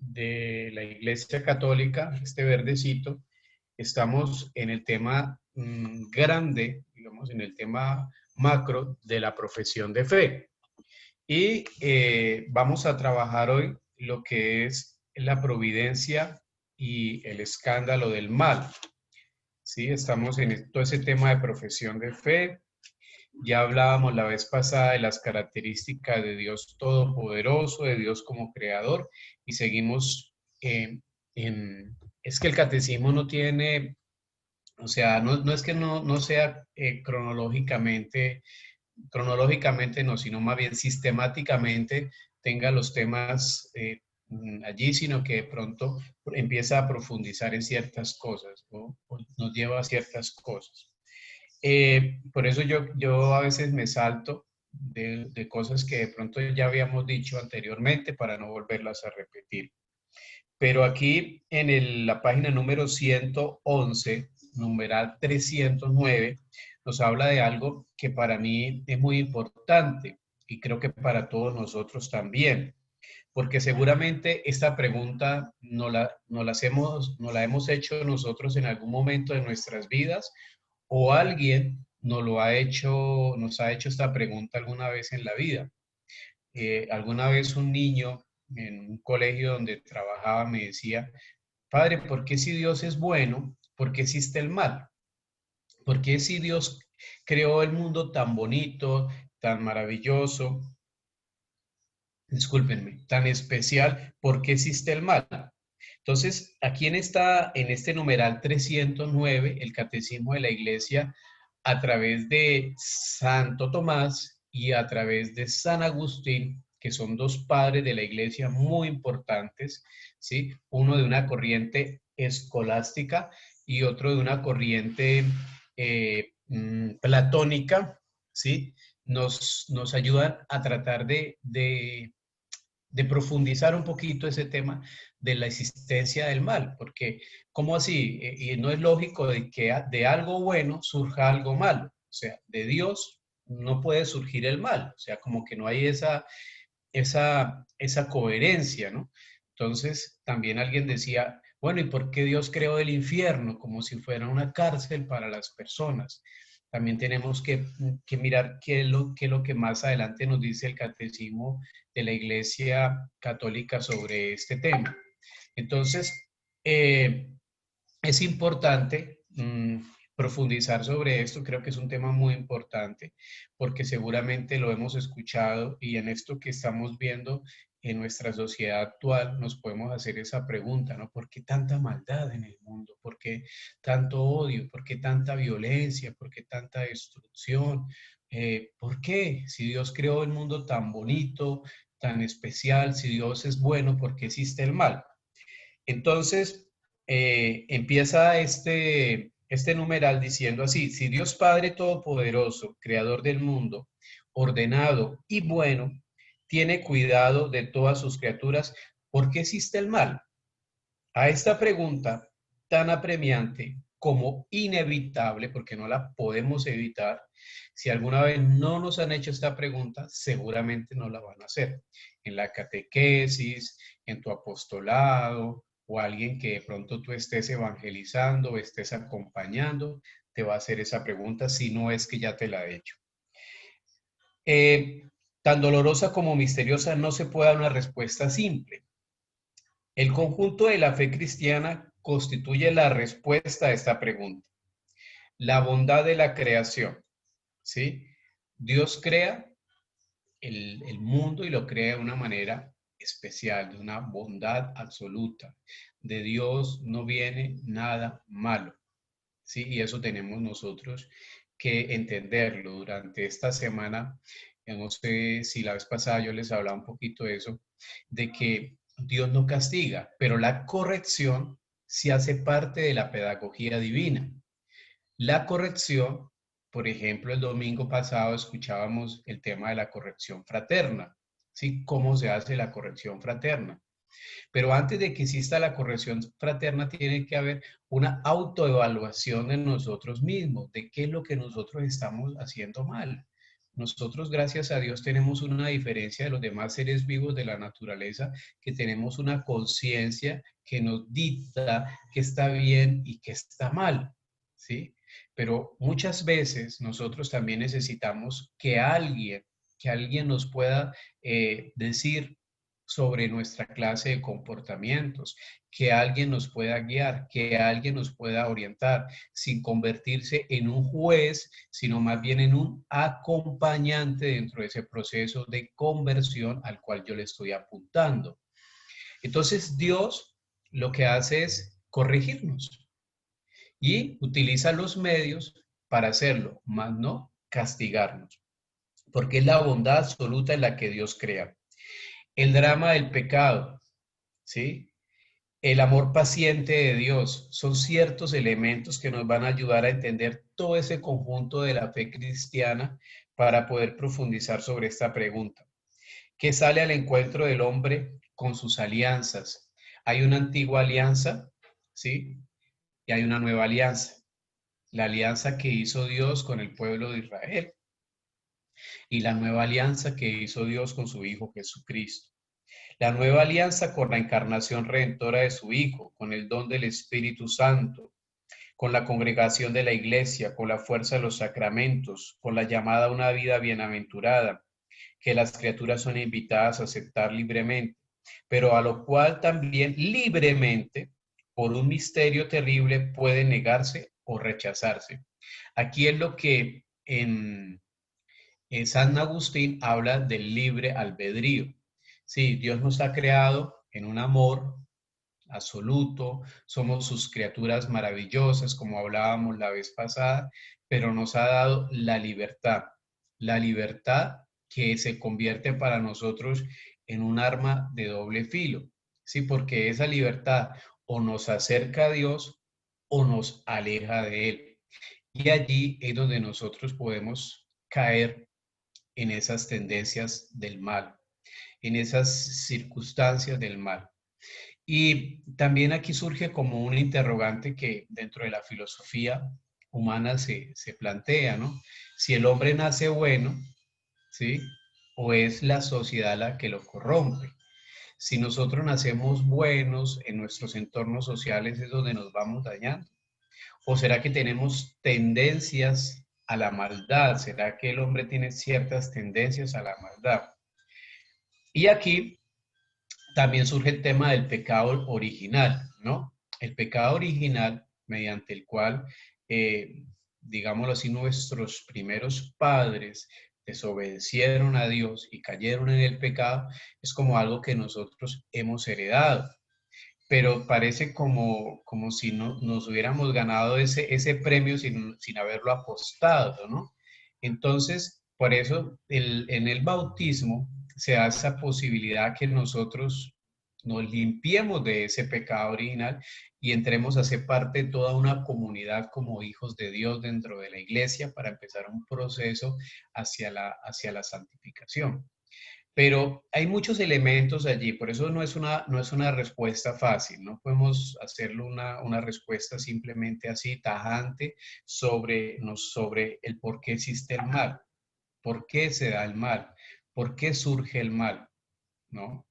de la Iglesia Católica, este verdecito, estamos en el tema grande, digamos, en el tema macro de la profesión de fe. Y vamos a trabajar hoy lo que es la providencia y el escándalo del mal. Sí, estamos en todo ese tema de profesión de fe. Ya hablábamos la vez pasada de las características de Dios Todopoderoso, de Dios como creador, y seguimos es que el catecismo no tiene, o sea, no es que no sea cronológicamente no, sino más bien sistemáticamente tenga los temas allí, sino que de pronto empieza a profundizar en ciertas cosas, ¿no? Nos lleva a ciertas cosas. Por eso yo a veces me salto de cosas que de pronto ya habíamos dicho anteriormente para no volverlas a repetir. Pero aquí en la página número 111, numeral 309, nos habla de algo que para mí es muy importante y creo que para todos nosotros también, porque seguramente esta pregunta no la hemos hecho nosotros en algún momento de nuestras vidas o alguien nos ha hecho esta pregunta alguna vez en la vida. Alguna vez un niño en un colegio donde trabajaba me decía, padre, ¿por qué si Dios es bueno, por qué existe el mal? ¿Por qué si Dios creó el mundo tan bonito, tan maravilloso, discúlpenme, tan especial, por qué existe el mal? Entonces, aquí en este numeral 309, el Catecismo de la Iglesia, a través de Santo Tomás y a través de San Agustín, que son dos padres de la Iglesia muy importantes, ¿sí? Uno de una corriente escolástica y otro de una corriente platónica, ¿sí? Nos ayudan a tratar de profundizar un poquito ese tema de la existencia del mal, porque ¿cómo así? Y no es lógico de que de algo bueno surja algo malo, o sea, de Dios no puede surgir el mal, o sea, como que no hay esa coherencia, ¿no? Entonces, también alguien decía, bueno, ¿y por qué Dios creó el infierno como si fuera una cárcel para las personas? También tenemos que mirar qué es lo que más adelante nos dice el catecismo de la Iglesia Católica sobre este tema. Entonces, es importante profundizar sobre esto, creo que es un tema muy importante porque seguramente lo hemos escuchado y en esto que estamos viendo en nuestra sociedad actual nos podemos hacer esa pregunta, ¿no? ¿Por qué tanta maldad en el mundo? ¿Por qué tanto odio? ¿Por qué tanta violencia? ¿Por qué tanta destrucción? ¿Por qué? Si Dios creó el mundo tan bonito, tan especial, si Dios es bueno, ¿por qué existe el mal? Entonces, empieza este numeral diciendo así, si Dios Padre Todopoderoso, Creador del mundo, ordenado y bueno, tiene cuidado de todas sus criaturas, ¿por qué existe el mal? A esta pregunta tan apremiante como inevitable, porque no la podemos evitar, si alguna vez no nos han hecho esta pregunta, seguramente no la van a hacer. En la catequesis, en tu apostolado, o alguien que de pronto tú estés evangelizando o estés acompañando, te va a hacer esa pregunta si no es que ya te la he hecho. Tan dolorosa como misteriosa, no se puede dar una respuesta simple. El conjunto de la fe cristiana constituye la respuesta a esta pregunta. La bondad de la creación, ¿sí? Dios crea el mundo y lo crea de una manera especial, de una bondad absoluta. De Dios no viene nada malo, ¿sí? Y eso tenemos nosotros que entenderlo. Durante esta semana, no sé si la vez pasada yo les hablaba un poquito de eso, de que Dios no castiga, pero la corrección sí hace parte de la pedagogía divina. La corrección, por ejemplo, el domingo pasado escuchábamos el tema de la corrección fraterna, ¿sí? ¿Cómo se hace la corrección fraterna? Pero antes de que exista la corrección fraterna, tiene que haber una autoevaluación de nosotros mismos, de qué es lo que nosotros estamos haciendo mal. nosotros, gracias a Dios, tenemos una diferencia de los demás seres vivos de la naturaleza, que tenemos una conciencia que nos dicta qué está bien y qué está mal, ¿sí? Pero muchas veces nosotros también necesitamos que alguien nos pueda decir sobre nuestra clase de comportamientos, que alguien nos pueda guiar, que alguien nos pueda orientar, sin convertirse en un juez, sino más bien en un acompañante dentro de ese proceso de conversión al cual yo le estoy apuntando. Entonces, Dios lo que hace es corregirnos y utiliza los medios para hacerlo, más no castigarnos, porque es la bondad absoluta en la que Dios crea. El drama del pecado, ¿sí? El amor paciente de Dios son ciertos elementos que nos van a ayudar a entender todo ese conjunto de la fe cristiana para poder profundizar sobre esta pregunta. ¿Qué sale al encuentro del hombre con sus alianzas? Hay una antigua alianza, ¿sí? Y hay una nueva alianza. La alianza que hizo Dios con el pueblo de Israel y la nueva alianza que hizo Dios con su Hijo Jesucristo. La nueva alianza con la encarnación redentora de su Hijo, con el don del Espíritu Santo, con la congregación de la iglesia, con la fuerza de los sacramentos, con la llamada a una vida bienaventurada, que las criaturas son invitadas a aceptar libremente, pero a lo cual también libremente, por un misterio terrible, puede negarse o rechazarse. Aquí es lo que en San Agustín habla del libre albedrío. Sí, Dios nos ha creado en un amor absoluto, somos sus criaturas maravillosas, como hablábamos la vez pasada, pero nos ha dado la libertad que se convierte para nosotros en un arma de doble filo, ¿sí? Porque esa libertad o nos acerca a Dios o nos aleja de Él. Y allí es donde nosotros podemos caer en esas tendencias del mal, en esas circunstancias del mal. Y también aquí surge como un interrogante que dentro de la filosofía humana se plantea, ¿no? Si el hombre nace bueno, ¿sí? O es la sociedad la que lo corrompe. Si nosotros nacemos buenos en nuestros entornos sociales es donde nos vamos dañando. ¿O será que tenemos tendencias a la maldad? ¿Será que el hombre tiene ciertas tendencias a la maldad? Y aquí también surge el tema del pecado original, ¿no? El pecado original mediante el cual, eh, digámoslo así, nuestros primeros padres desobedecieron a Dios y cayeron en el pecado, es como algo que nosotros hemos heredado, pero parece como si no, nos hubiéramos ganado ese premio sin haberlo apostado, ¿no? Entonces, por eso en el bautismo se da esa posibilidad que nosotros nos limpiemos de ese pecado original y entremos a ser parte de toda una comunidad como hijos de Dios dentro de la iglesia para empezar un proceso hacia la santificación. Pero hay muchos elementos allí, por eso no es una respuesta fácil, no podemos hacerlo una respuesta simplemente así, tajante, sobre el por qué existe el mal, por qué se da el mal, por qué surge el mal, ¿no?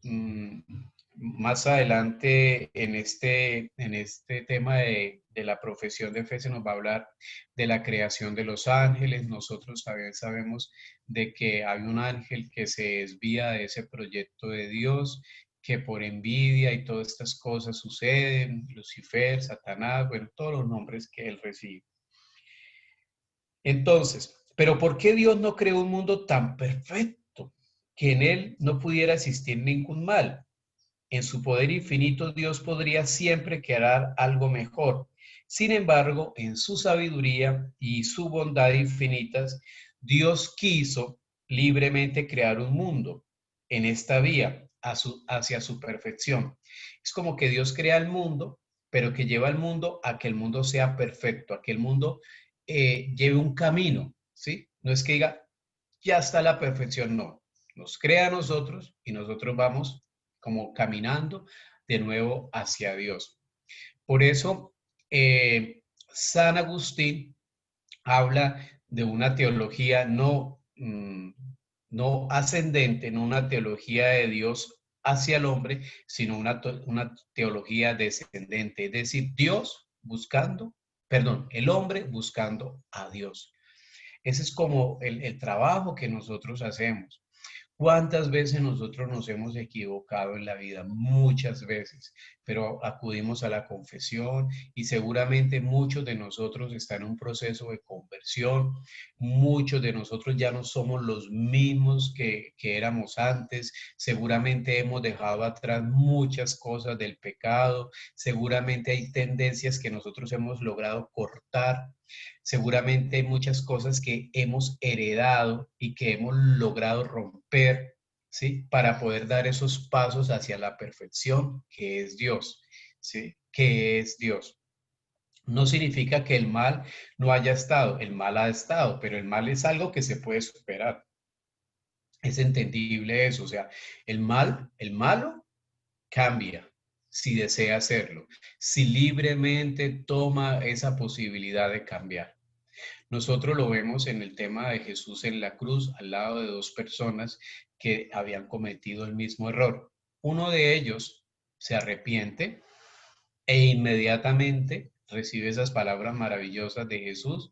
Mm, Más adelante en este tema de la profesión de fe se nos va a hablar de la creación de los ángeles. Nosotros también sabemos de que hay un ángel que se desvía de ese proyecto de Dios, que por envidia y todas estas cosas suceden, Lucifer, Satanás, bueno, todos los nombres que él recibe. Entonces, ¿pero por qué Dios no creó un mundo tan perfecto que en él no pudiera existir ningún mal? En su poder infinito, Dios podría siempre crear algo mejor. Sin embargo, en su sabiduría y su bondad infinitas, Dios quiso libremente crear un mundo en esta vía hacia su perfección. Es como que Dios crea el mundo, pero que lleva al mundo a que el mundo sea perfecto, a que el mundo lleve un camino, ¿sí? No es que diga, ya está la perfección, no. Nos crea a nosotros y nosotros vamos como caminando de nuevo hacia Dios. Por eso, San Agustín habla de una teología no ascendente, no una teología de Dios hacia el hombre, sino una teología descendente, es decir, el hombre buscando a Dios. Ese es como el trabajo que nosotros hacemos. ¿Cuántas veces nosotros nos hemos equivocado en la vida? Muchas veces, pero acudimos a la confesión y seguramente muchos de nosotros están en un proceso de conversión, muchos de nosotros ya no somos los mismos que éramos antes, seguramente hemos dejado atrás muchas cosas del pecado, seguramente hay tendencias que nosotros hemos logrado cortar. Seguramente hay muchas cosas que hemos heredado y que hemos logrado romper, ¿sí? Para poder dar esos pasos hacia la perfección que es Dios, ¿sí? Que es Dios. No significa que el mal no haya estado, el mal ha estado, pero el mal es algo que se puede superar. Es entendible eso, o sea, el malo cambia si desea hacerlo, si libremente toma esa posibilidad de cambiar. Nosotros lo vemos en el tema de Jesús en la cruz, al lado de dos personas que habían cometido el mismo error. Uno de ellos se arrepiente e inmediatamente recibe esas palabras maravillosas de Jesús: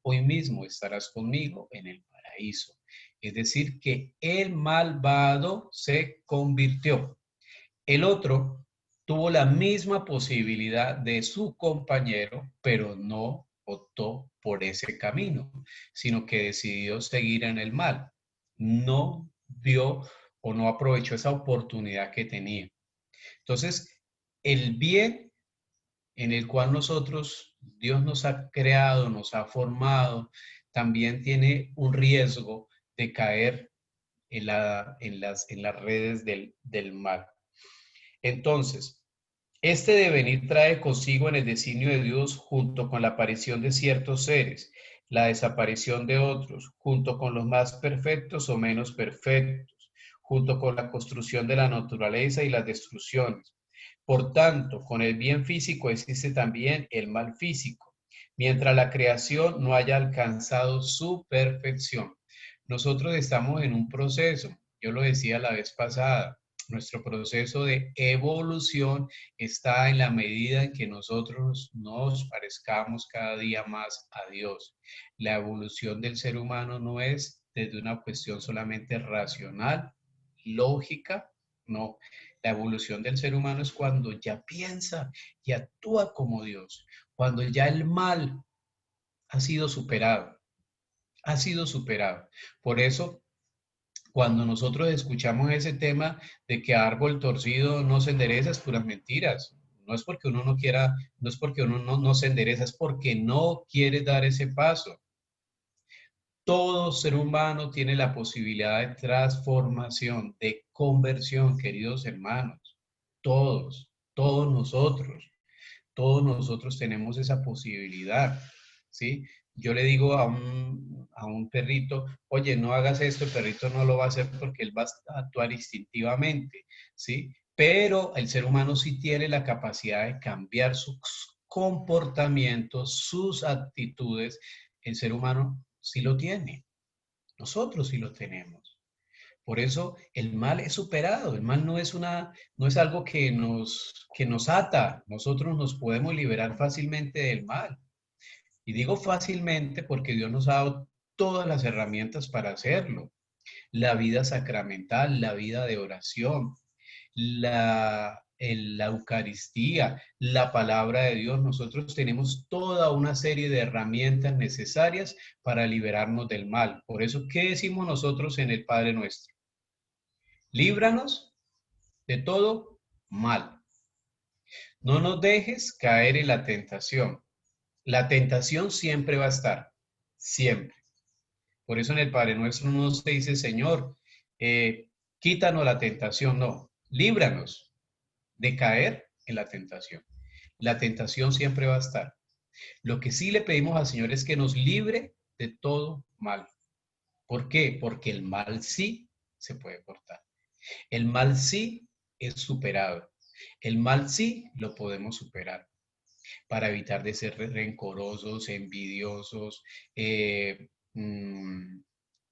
hoy mismo estarás conmigo en el paraíso. Es decir, que el malvado se convirtió. El otro tuvo la misma posibilidad de su compañero, pero no optó por ese camino, sino que decidió seguir en el mal. No vio o no aprovechó esa oportunidad que tenía. Entonces, el bien en el cual Dios nos ha creado, nos ha formado, también tiene un riesgo de caer en las redes del mal. Entonces, este devenir trae consigo en el designio de Dios, junto con la aparición de ciertos seres, la desaparición de otros, junto con los más perfectos o menos perfectos, junto con la construcción de la naturaleza y las destrucciones. Por tanto, con el bien físico existe también el mal físico, mientras la creación no haya alcanzado su perfección. Nosotros estamos en un proceso, yo lo decía la vez pasada, nuestro proceso de evolución está en la medida en que nosotros nos parezcamos cada día más a Dios. La evolución del ser humano no es desde una cuestión solamente racional, lógica, no. La evolución del ser humano es cuando ya piensa y actúa como Dios, cuando ya el mal ha sido superado, ha sido superado. Por eso, cuando nosotros escuchamos ese tema de que árbol torcido no se endereza, es puras mentiras. No es porque uno no quiera, no es porque uno no se endereza, es porque no quiere dar ese paso. Todo ser humano tiene la posibilidad de transformación, de conversión, queridos hermanos. Todos nosotros tenemos esa posibilidad, ¿sí? Yo le digo a un perrito: oye, no hagas esto, el perrito no lo va a hacer porque él va a actuar instintivamente, ¿sí? Pero el ser humano sí tiene la capacidad de cambiar sus comportamientos, sus actitudes. El ser humano sí lo tiene, nosotros sí lo tenemos. Por eso el mal es superado, el mal no es algo que nos ata, nosotros nos podemos liberar fácilmente del mal. Y digo fácilmente porque Dios nos ha dado todas las herramientas para hacerlo. La vida sacramental, la vida de oración, la Eucaristía, la palabra de Dios. Nosotros tenemos toda una serie de herramientas necesarias para liberarnos del mal. Por eso, ¿qué decimos nosotros en el Padre Nuestro? Líbranos de todo mal. No nos dejes caer en la tentación. La tentación siempre va a estar, siempre. Por eso en el Padre Nuestro no se dice: Señor, quítanos la tentación. No, líbranos de caer en la tentación. La tentación siempre va a estar. Lo que sí le pedimos al Señor es que nos libre de todo mal. ¿Por qué? Porque el mal sí se puede cortar. El mal sí es superado. El mal sí lo podemos superar para evitar de ser rencorosos, envidiosos, mm,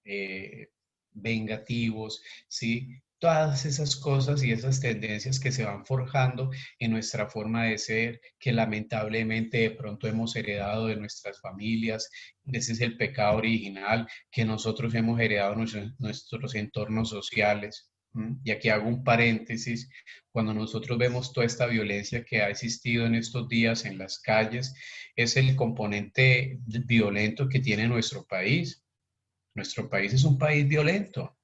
eh, vengativos, ¿sí? Todas esas cosas y esas tendencias que se van forjando en nuestra forma de ser, que lamentablemente de pronto hemos heredado de nuestras familias. Ese es el pecado original que nosotros hemos heredado en nuestros entornos sociales. Y aquí hago un paréntesis. Cuando nosotros vemos toda esta violencia que ha existido en estos días en las calles, es el componente violento que tiene nuestro país. Nuestro país es un país violento,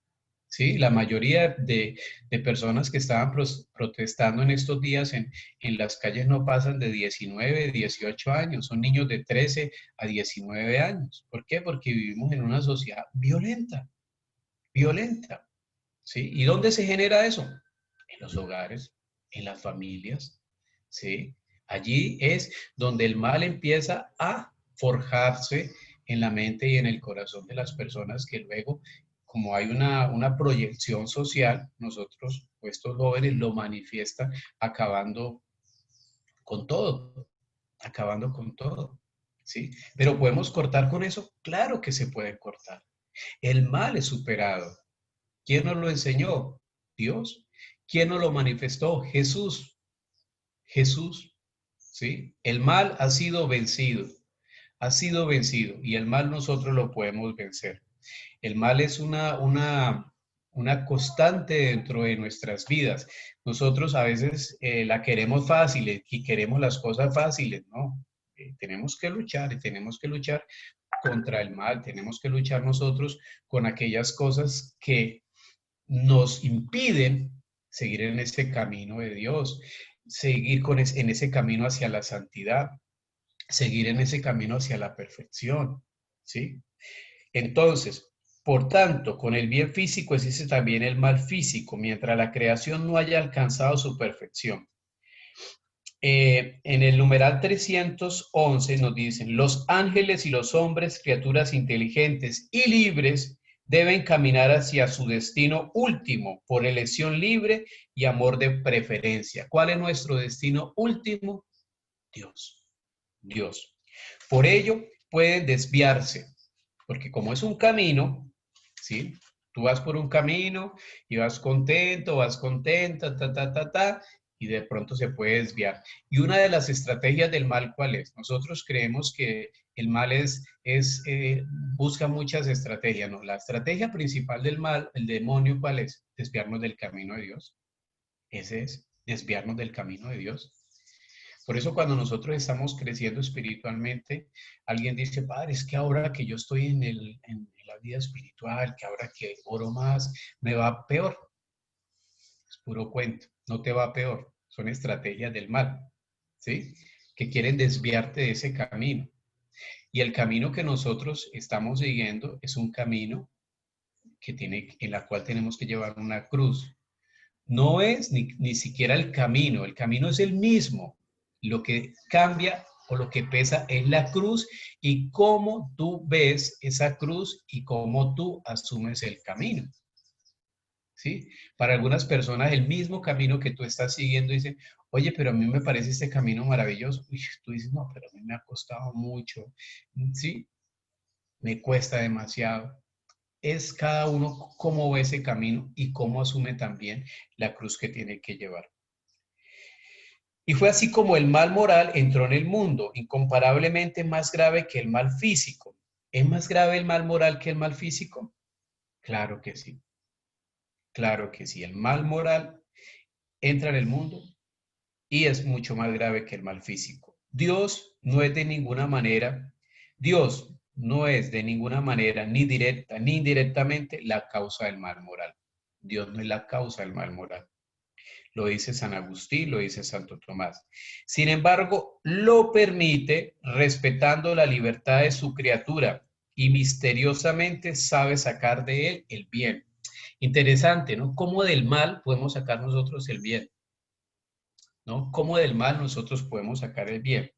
¿sí? La mayoría de personas que estaban protestando en estos días en las calles no pasan de 19, 18 años, son niños de 13 a 19 años. ¿Por qué? Porque vivimos en una sociedad violenta, violenta, ¿sí? ¿Y dónde se genera eso? En los hogares, en las familias, ¿sí? Allí es donde el mal empieza a forjarse en la mente y en el corazón de las personas que luego, como hay una proyección social, nosotros, estos jóvenes, lo manifiestan acabando con todo, acabando con todo, ¿sí? Pero ¿podemos cortar con eso? Claro que se puede cortar. El mal es superado. ¿Quién nos lo enseñó? Dios. ¿Quién nos lo manifestó? Jesús. Jesús, ¿sí? El mal ha sido vencido y el mal nosotros lo podemos vencer. El mal es una constante dentro de nuestras vidas. Nosotros a veces la queremos fácil y queremos las cosas fáciles, ¿no? Tenemos que luchar y tenemos que luchar contra el mal, tenemos que luchar nosotros con aquellas cosas que nos impiden seguir en ese camino de Dios, seguir en ese camino hacia la santidad, seguir en ese camino hacia la perfección, ¿sí? Entonces, por tanto, con el bien físico existe también el mal físico, mientras la creación no haya alcanzado su perfección. En el numeral 311 nos dicen, los ángeles y los hombres, criaturas inteligentes y libres, deben caminar hacia su destino último por elección libre y amor de preferencia. ¿Cuál es nuestro destino último? Dios. Dios. Por ello, pueden desviarse, porque como es un camino, ¿sí? Tú vas por un camino y vas contento, vas contenta, y de pronto se puede desviar. Y una de las estrategias del mal, ¿cuál es? Nosotros creemos que el mal busca muchas estrategias, ¿no? La estrategia principal del mal, el demonio, ¿cuál es? Desviarnos del camino de Dios. Ese es, desviarnos del camino de Dios. Por eso cuando nosotros estamos creciendo espiritualmente, alguien dice, padre, es que ahora que yo estoy en la vida espiritual, que ahora que oro más, me va peor. Es puro cuento, no te va peor. Son estrategias del mal, ¿sí? Que quieren desviarte de ese camino. Y el camino que nosotros estamos siguiendo es un camino en la cual tenemos que llevar una cruz. No es ni siquiera el camino es el mismo. Lo que cambia o lo que pesa es la cruz y cómo tú ves esa cruz y cómo tú asumes el camino. ¿Sí? Para algunas personas el mismo camino que tú estás siguiendo dicen, oye, pero a mí me parece este camino maravilloso. Y tú dices, no, pero a mí me ha costado mucho. ¿Sí? Me cuesta demasiado. Es cada uno cómo ve ese camino y cómo asume también la cruz que tiene que llevar. Y fue así como el mal moral entró en el mundo, incomparablemente más grave que el mal físico. ¿Es más grave el mal moral que el mal físico? Claro que sí, claro que sí. El mal moral entra en el mundo y es mucho más grave que el mal físico. Dios no es de ninguna manera, ni directa ni indirectamente, la causa del mal moral. Dios no es la causa del mal moral. Lo dice San Agustín, lo dice Santo Tomás. Sin embargo, lo permite respetando la libertad de su criatura y misteriosamente sabe sacar de él el bien. Interesante, ¿no? ¿Cómo del mal podemos sacar nosotros el bien? ¿No? ¿Cómo del mal nosotros podemos sacar el bien?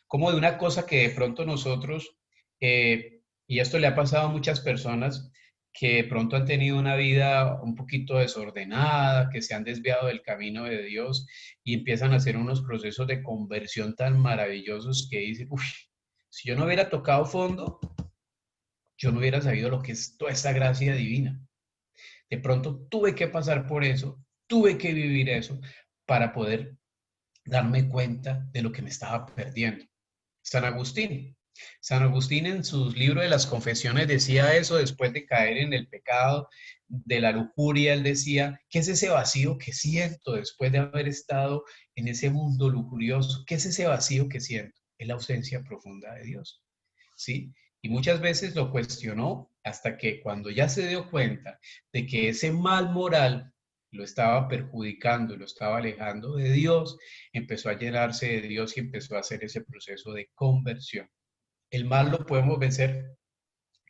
Como de una cosa que de pronto nosotros, y esto le ha pasado a muchas personas, que de pronto han tenido una vida un poquito desordenada, que se han desviado del camino de Dios y empiezan a hacer unos procesos de conversión tan maravillosos que dicen, uff, si yo no hubiera tocado fondo, yo no hubiera sabido lo que es toda esta gracia divina. De pronto tuve que pasar por eso, tuve que vivir eso para poder darme cuenta de lo que me estaba perdiendo. San Agustín. San Agustín en sus libros de las confesiones decía eso después de caer en el pecado de la lujuria. Él decía, ¿qué es ese vacío que siento después de haber estado en ese mundo lujurioso? ¿Qué es ese vacío que siento? Es la ausencia profunda de Dios. ¿Sí? Y muchas veces lo cuestionó hasta que cuando ya se dio cuenta de que ese mal moral lo estaba perjudicando, lo estaba alejando de Dios, empezó a llenarse de Dios y empezó a hacer ese proceso de conversión. ¿El mal lo podemos vencer?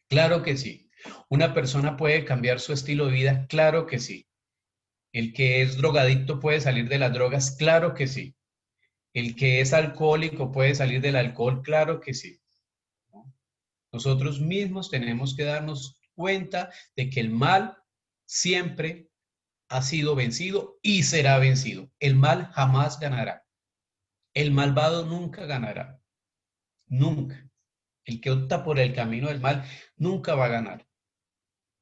Claro que sí. ¿Una persona puede cambiar su estilo de vida? Claro que sí. ¿El que es drogadicto puede salir de las drogas? Claro que sí. ¿El que es alcohólico puede salir del alcohol? Claro que sí. Nosotros mismos tenemos que darnos cuenta de que el mal siempre ha sido vencido y será vencido. El mal jamás ganará. El malvado nunca ganará. Nunca. El que opta por el camino del mal nunca va a ganar.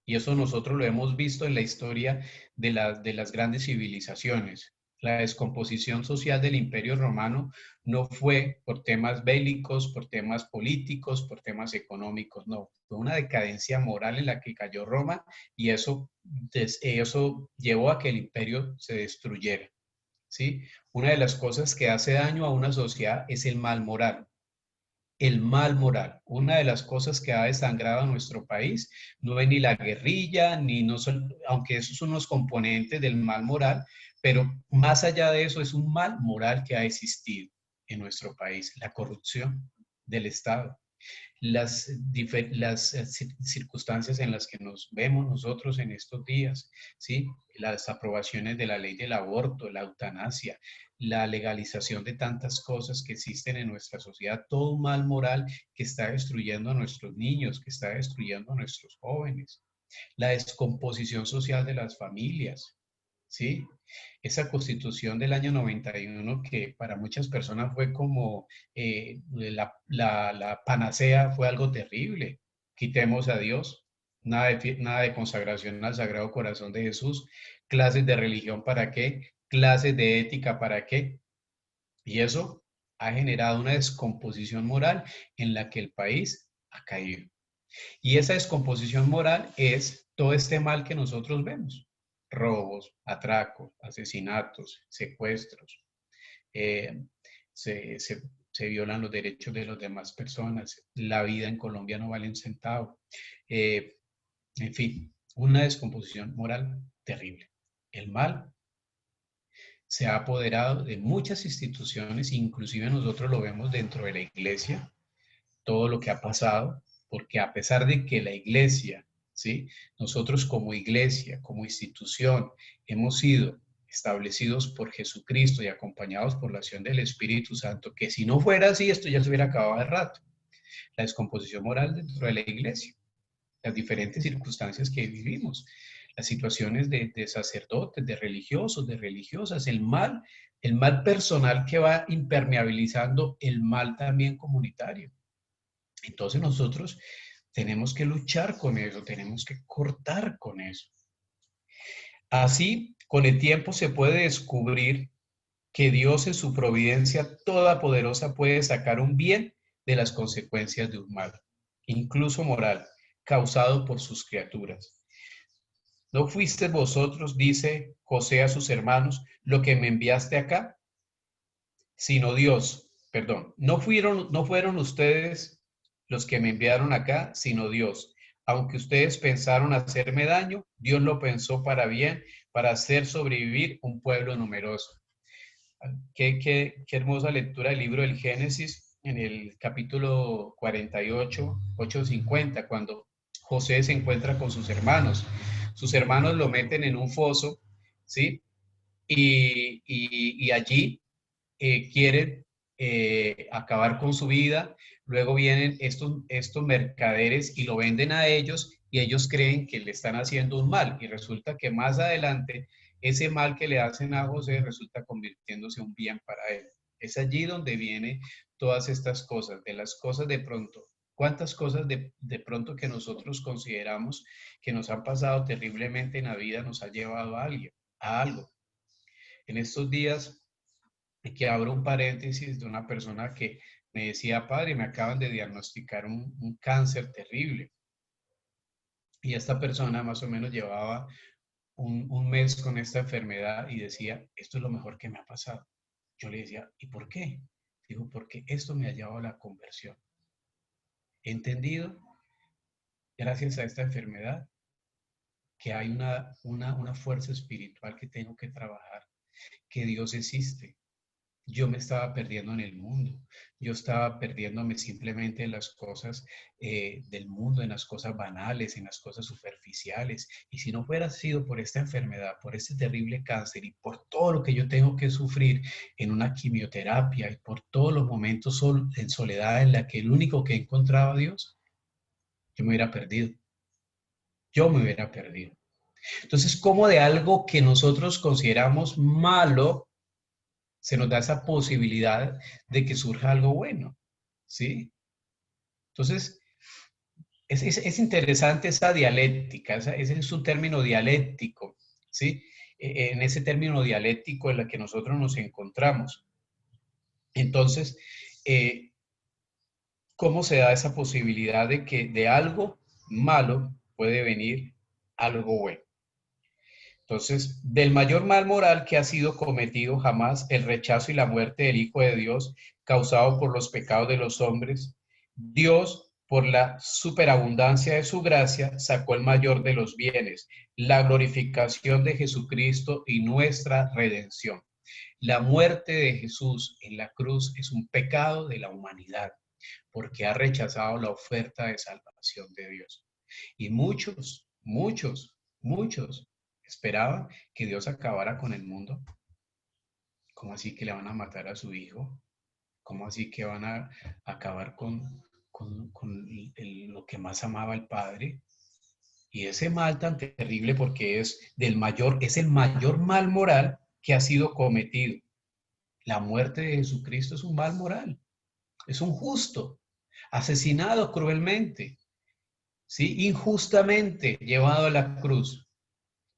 Y eso nosotros lo hemos visto en la historia de las grandes civilizaciones. La descomposición social del Imperio Romano no fue por temas bélicos, por temas políticos, por temas económicos, no. Fue una decadencia moral en la que cayó Roma y eso llevó a que el imperio se destruyera. ¿Sí? Una de las cosas que hace daño a una sociedad es el mal moral. El mal moral. Una de las cosas que ha desangrado a nuestro país no es ni la guerrilla, ni no son, aunque esos son los componentes del mal moral, pero más allá de eso es un mal moral que ha existido en nuestro país, la corrupción del Estado, las circunstancias en las que nos vemos nosotros en estos días, ¿sí? Las aprobaciones de la ley del aborto, la eutanasia, la legalización de tantas cosas que existen en nuestra sociedad, todo un mal moral que está destruyendo a nuestros niños, que está destruyendo a nuestros jóvenes, la descomposición social de las familias, ¿sí? Esa constitución del año 91 que para muchas personas fue como la panacea, fue algo terrible. Quitemos a Dios, nada de consagración al Sagrado Corazón de Jesús, clases de religión para qué, clases de ética para qué. Y eso ha generado una descomposición moral en la que el país ha caído. Y esa descomposición moral es todo este mal que nosotros vemos. Robos, atracos, asesinatos, secuestros. eh, se, se, se violan los derechos de las demás personas. La vida en Colombia no vale un centavo. Eh, en fin, una descomposición moral terrible. El mal se ha apoderado de muchas instituciones, inclusive nosotros lo vemos dentro de la iglesia, todo lo que ha pasado, porque a pesar de que la iglesia, ¿sí? Nosotros como iglesia, como institución, hemos sido establecidos por Jesucristo y acompañados por la acción del Espíritu Santo, que si no fuera así, esto ya se hubiera acabado de rato. La descomposición moral dentro de la iglesia, las diferentes circunstancias que vivimos, las situaciones de sacerdotes, de religiosos, de religiosas, el mal personal que va impermeabilizando el mal también comunitario. Entonces nosotros tenemos que luchar con eso, tenemos que cortar con eso. Así, con el tiempo se puede descubrir que Dios en su providencia todopoderosa puede sacar un bien de las consecuencias de un mal, incluso moral, causado por sus criaturas. ¿No fuisteis vosotros, dice José a sus hermanos, lo que me enviaste acá? Sino Dios, perdón, no fueron ustedes los que me enviaron acá, sino Dios. Aunque ustedes pensaron hacerme daño, Dios lo pensó para bien, para hacer sobrevivir un pueblo numeroso. Qué hermosa lectura del libro del Génesis en el capítulo 48, 8:50, cuando José se encuentra con sus hermanos. Sus hermanos lo meten en un foso, ¿sí? Y allí quieren acabar con su vida, luego vienen estos mercaderes y lo venden a ellos y ellos creen que le están haciendo un mal y resulta que más adelante ese mal que le hacen a José resulta convirtiéndose en un bien para él. Es allí donde vienen todas estas cosas, de las cosas de pronto ¿Cuántas cosas de pronto que nosotros consideramos que nos han pasado terriblemente en la vida nos ha llevado a alguien, a algo? En estos días, que abro un paréntesis de una persona que me decía, padre, me acaban de diagnosticar un cáncer terrible. Y esta persona más o menos llevaba un mes con esta enfermedad y decía, esto es lo mejor que me ha pasado. Yo le decía, ¿y por qué? Digo, porque esto me ha llevado a la conversión. He entendido, gracias a esta enfermedad, que hay una fuerza espiritual que tengo que trabajar, que Dios existe. Yo me estaba perdiendo en el mundo. Yo estaba perdiéndome simplemente en las cosas del mundo, en las cosas banales, en las cosas superficiales. Y si no fuera sido por esta enfermedad, por este terrible cáncer y por todo lo que yo tengo que sufrir en una quimioterapia y por todos los momentos en soledad en la que el único que encontraba a Dios, yo me hubiera perdido. Yo me hubiera perdido. Entonces, ¿cómo de algo que nosotros consideramos malo se nos da esa posibilidad de que surja algo bueno? ¿Sí? Entonces, es interesante esa dialéctica, ese es un término dialéctico, ¿sí? En ese término dialéctico en el que nosotros nos encontramos. Entonces, eh, ¿cómo se da esa posibilidad de que de algo malo puede venir algo bueno? Entonces, del mayor mal moral que ha sido cometido jamás, el rechazo y la muerte del Hijo de Dios, causado por los pecados de los hombres, Dios, por la superabundancia de su gracia, sacó el mayor de los bienes, la glorificación de Jesucristo y nuestra redención. La muerte de Jesús en la cruz es un pecado de la humanidad, porque ha rechazado la oferta de salvación de Dios. Y muchos esperaban que Dios acabara con el mundo. ¿Cómo así que le van a matar a su hijo? ¿Cómo así que van a acabar con lo que más amaba el Padre? Y ese mal tan terrible porque es el mayor mal moral que ha sido cometido. La muerte de Jesucristo es un mal moral, es un justo, asesinado cruelmente, ¿sí? Injustamente llevado a la cruz,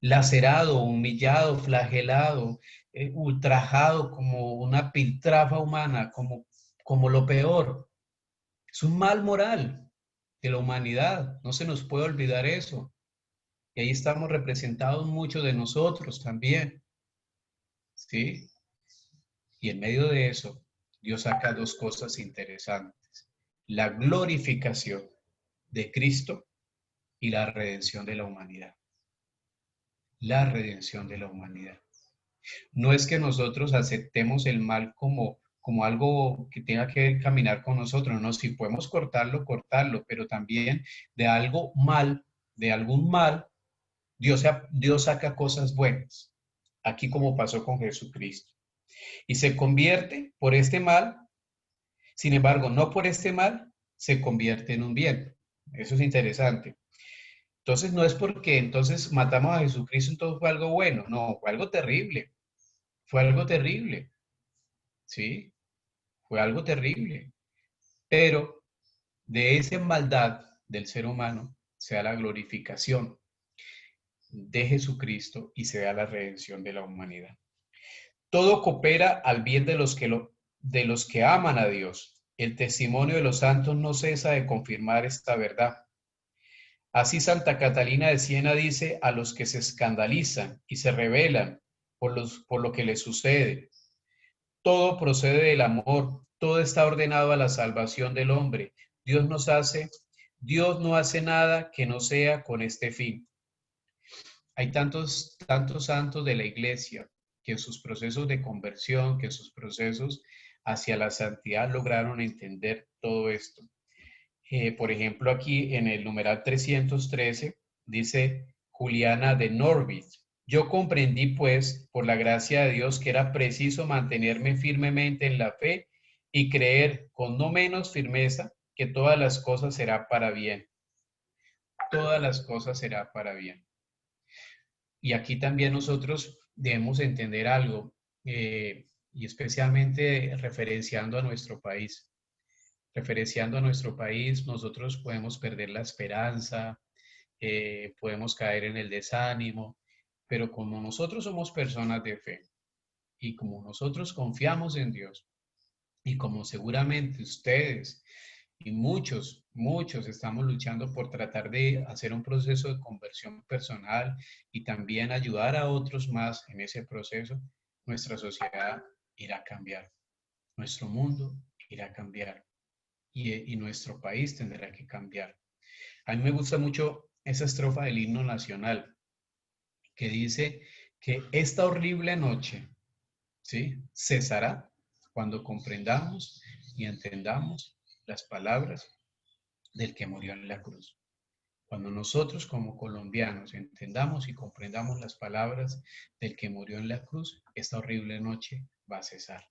lacerado, humillado, flagelado, ultrajado como una piltrafa humana, como lo peor. Es un mal moral de la humanidad, no se nos puede olvidar eso. Y ahí estamos representados muchos de nosotros también, ¿sí? Y en medio de eso, Dios saca dos cosas interesantes: la glorificación de Cristo y la redención de la humanidad. La redención de la humanidad. No es que nosotros aceptemos el mal como algo que tenga que caminar con nosotros, no, si podemos cortarlo, cortarlo, pero también de algo mal, de algún mal, Dios saca cosas buenas, aquí como pasó con Jesucristo. Y se convierte por este mal, sin embargo, no por este mal, se convierte en un bien. Eso es interesante. Entonces, no es porque entonces matamos a Jesucristo, entonces fue algo bueno, no, fue algo terrible, ¿sí? Fue algo terrible. Pero de esa maldad del ser humano se da la glorificación de Jesucristo y se da la redención de la humanidad. Todo coopera al bien de los que aman a Dios. El testimonio de los santos no cesa de confirmar esta verdad. Así Santa Catalina de Siena dice a los que se escandalizan y se rebelan por lo que les sucede: todo procede del amor, todo está ordenado a la salvación del hombre. Dios no hace nada que no sea con este fin. Hay tantos santos de la iglesia que en sus procesos de conversión, que en sus procesos hacia la santidad lograron entender todo esto. Por ejemplo, aquí en el numeral 313 dice Juliana de Norwich: yo comprendí pues por la gracia de Dios que era preciso mantenerme firmemente en la fe y creer con no menos firmeza que todas las cosas serán para bien. Todas las cosas serán para bien. Y aquí también nosotros debemos entender algo, y especialmente referenciando a nuestro país. referenciando a nuestro país, nosotros podemos perder la esperanza, podemos caer en el desánimo, pero como nosotros somos personas de fe y como nosotros confiamos en Dios y como seguramente ustedes y muchos estamos luchando por tratar de hacer un proceso de conversión personal y también ayudar a otros más en ese proceso, nuestra sociedad irá a cambiar, nuestro mundo irá a cambiar y nuestro país tendrá que cambiar. A mí me gusta mucho esa estrofa del himno nacional que dice que esta horrible noche, ¿sí?, cesará cuando comprendamos y entendamos las palabras del que murió en la cruz. Cuando nosotros como colombianos entendamos y comprendamos las palabras del que murió en la cruz, esta horrible noche va a cesar,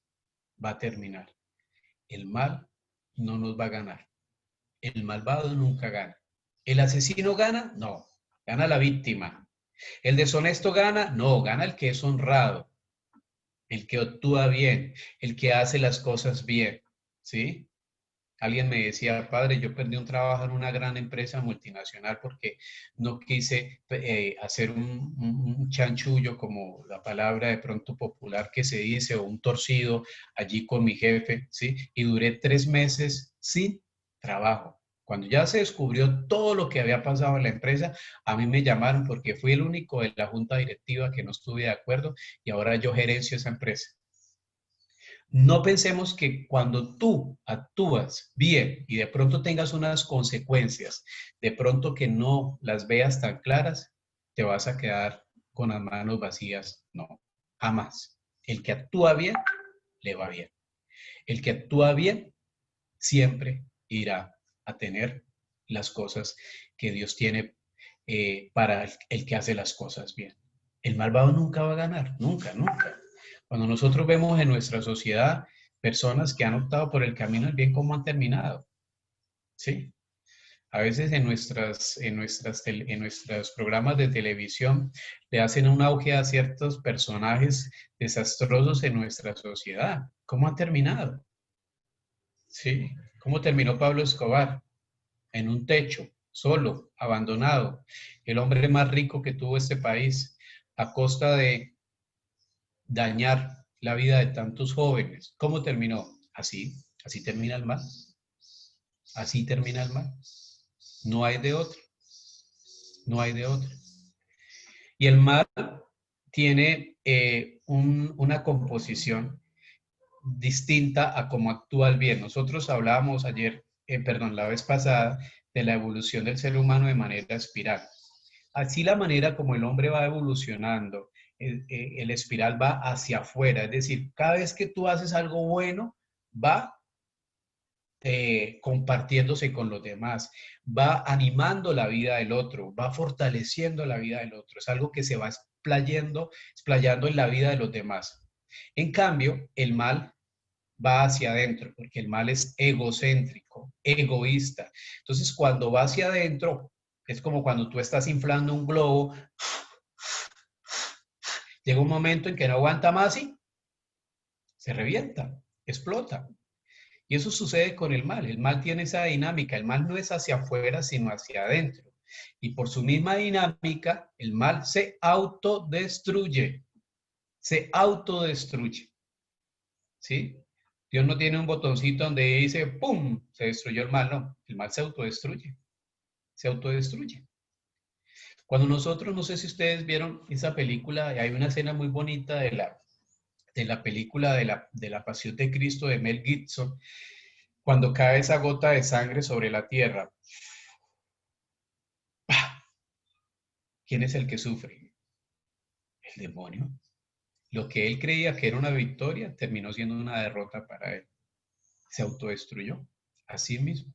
va a terminar. El mal no nos va a ganar. El malvado nunca gana. ¿El asesino gana? No, gana la víctima. ¿El deshonesto gana? No, gana el que es honrado, el que actúa bien, el que hace las cosas bien, ¿sí? Alguien me decía, padre, yo perdí un trabajo en una gran empresa multinacional porque no quise hacer un chanchullo, como la palabra de pronto popular que se dice, o un torcido allí con mi jefe, ¿sí? Y duré 3 meses sin trabajo. Cuando ya se descubrió todo lo que había pasado en la empresa, a mí me llamaron porque fui el único de la junta directiva que no estuve de acuerdo y ahora yo gerencio esa empresa. No pensemos que cuando tú actúas bien y de pronto tengas unas consecuencias, de pronto que no las veas tan claras, te vas a quedar con las manos vacías. No, jamás. El que actúa bien, le va bien. El que actúa bien, siempre irá a tener las cosas que Dios tiene para el que hace las cosas bien. El malvado nunca va a ganar, nunca, nunca. Cuando nosotros vemos en nuestra sociedad personas que han optado por el camino del bien, ¿cómo han terminado? ¿Sí? A veces en nuestros programas de televisión le hacen un auge a ciertos personajes desastrosos en nuestra sociedad. ¿Cómo han terminado? ¿Sí? ¿Cómo terminó Pablo Escobar? En un techo, solo, abandonado. El hombre más rico que tuvo este país a costa de dañar la vida de tantos jóvenes. ¿Cómo terminó? Así, así termina el mal. Así termina el mal. No hay de otro. No hay de otro. Y el mal tiene una composición distinta a cómo actúa el bien. Nosotros hablábamos ayer, perdón, la vez pasada, de la evolución del ser humano de manera espiral. Así la manera como el hombre va evolucionando, el espiral va hacia afuera, es decir, cada vez que tú haces algo bueno, va compartiéndose con los demás, va animando la vida del otro, va fortaleciendo la vida del otro, es algo que se va explayando en la vida de los demás. En cambio, el mal va hacia adentro, porque el mal es egocéntrico, egoísta. Entonces, cuando va hacia adentro, es como cuando tú estás inflando un globo, llega un momento en que no aguanta más y se revienta, explota. Y eso sucede con el mal. El mal tiene esa dinámica. El mal no es hacia afuera, sino hacia adentro. Y por su misma dinámica, el mal se autodestruye. Se autodestruye. ¿Sí? Dios no tiene un botoncito donde dice, ¡pum!, se destruyó el mal. No, el mal se autodestruye. Se autodestruye. Cuando nosotros, no sé si ustedes vieron esa película, hay una escena muy bonita de la película de la Pasión de Cristo de Mel Gibson, cuando cae esa gota de sangre sobre la tierra. ¿Quién es el que sufre? El demonio. Lo que él creía que era una victoria terminó siendo una derrota para él. Se autodestruyó a sí mismo.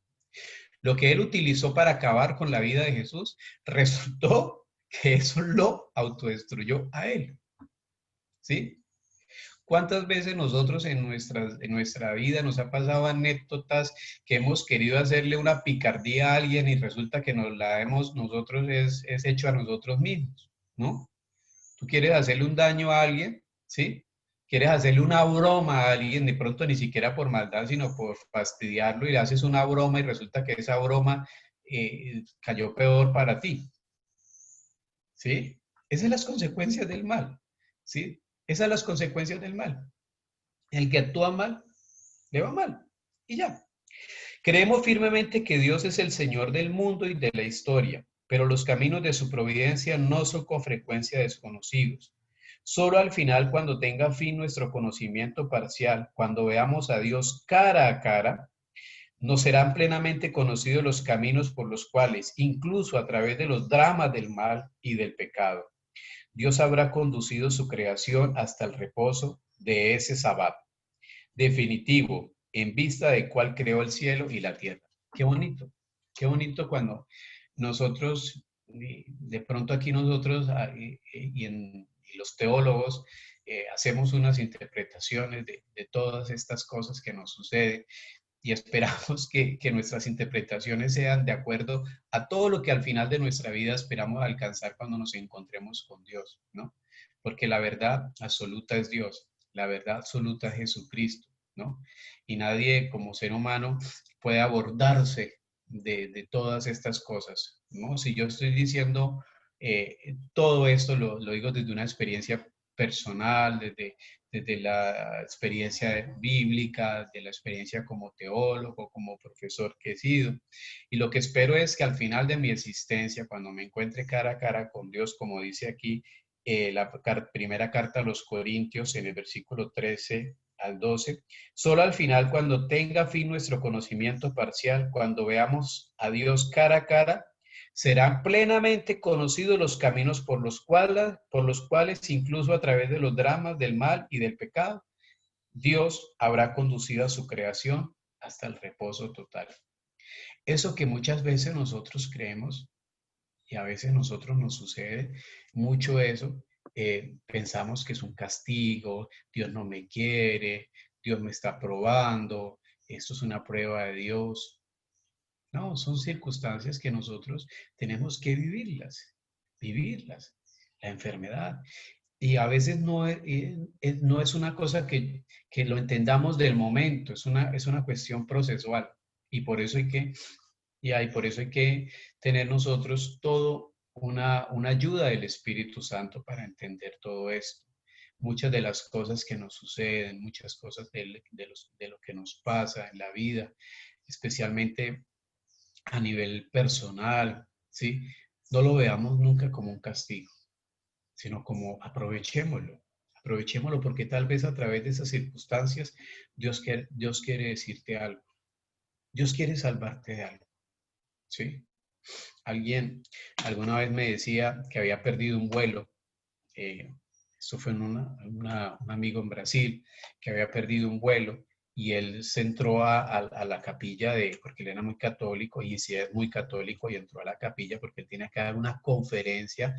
Lo que él utilizó para acabar con la vida de Jesús, resultó que eso lo autodestruyó a él. ¿Sí? ¿Cuántas veces nosotros en nuestra vida nos ha pasado anécdotas que hemos querido hacerle una picardía a alguien y resulta que nos la hemos nosotros es hecho a nosotros mismos, ¿no? Tú quieres hacerle un daño a alguien, ¿sí? quieres hacerle una broma a alguien, de pronto ni siquiera por maldad, sino por fastidiarlo, y le haces una broma y resulta que esa broma cayó peor para ti, ¿sí? Esas son las consecuencias del mal, ¿sí? Esas son las consecuencias del mal. El que actúa mal, le va mal, y ya. Creemos firmemente que Dios es el Señor del mundo y de la historia, pero los caminos de su providencia no son con frecuencia desconocidos. Solo al final, cuando tenga fin nuestro conocimiento parcial, cuando veamos a Dios cara a cara, nos serán plenamente conocidos los caminos por los cuales, incluso a través de los dramas del mal y del pecado, Dios habrá conducido su creación hasta el reposo de ese sabbat definitivo, en vista de cuál creó el cielo y la tierra. Qué bonito cuando nosotros, de pronto aquí nosotros y los teólogos, hacemos unas interpretaciones de todas estas cosas que nos suceden y esperamos que nuestras interpretaciones sean de acuerdo a todo lo que al final de nuestra vida esperamos alcanzar cuando nos encontremos con Dios, ¿no? Porque la verdad absoluta es Dios, la verdad absoluta es Jesucristo, ¿no? Y nadie como ser humano puede abordarse de todas estas cosas, ¿no? Si yo estoy diciendo todo esto, lo digo desde una experiencia personal, desde la experiencia bíblica, de la experiencia como teólogo, como profesor que he sido. Y lo que espero es que al final de mi existencia, cuando me encuentre cara a cara con Dios, como dice aquí la primera carta a los Corintios en el versículo 13 al 12, solo al final, cuando tenga fin nuestro conocimiento parcial, cuando veamos a Dios cara a cara, serán plenamente conocidos los caminos por los cuales, incluso a través de los dramas del mal y del pecado, Dios habrá conducido a su creación hasta el reposo total. Eso que muchas veces nosotros creemos, y a veces a nosotros nos sucede mucho eso, pensamos que es un castigo, Dios no me quiere, Dios me está probando, esto es una prueba de Dios. No, son circunstancias que nosotros tenemos que vivirlas. La enfermedad. Y a veces no es una cosa que lo entendamos del momento, es una cuestión procesual. Y por eso hay que, por eso hay que tener nosotros todo una ayuda del Espíritu Santo para entender todo esto. Muchas de las cosas que nos suceden, muchas cosas de lo que nos pasa en la vida, especialmente a nivel personal, ¿sí? No lo veamos nunca como un castigo, sino como aprovechémoslo. Aprovechémoslo porque tal vez a través de esas circunstancias Dios quiere decirte algo. Dios quiere salvarte de algo, ¿sí? Alguien alguna vez me decía que había perdido un vuelo. Esto fue en un amigo en Brasil que había perdido un vuelo y él se entró a la capilla porque él era muy católico y sí es muy católico y entró a la capilla porque él tenía que dar una conferencia,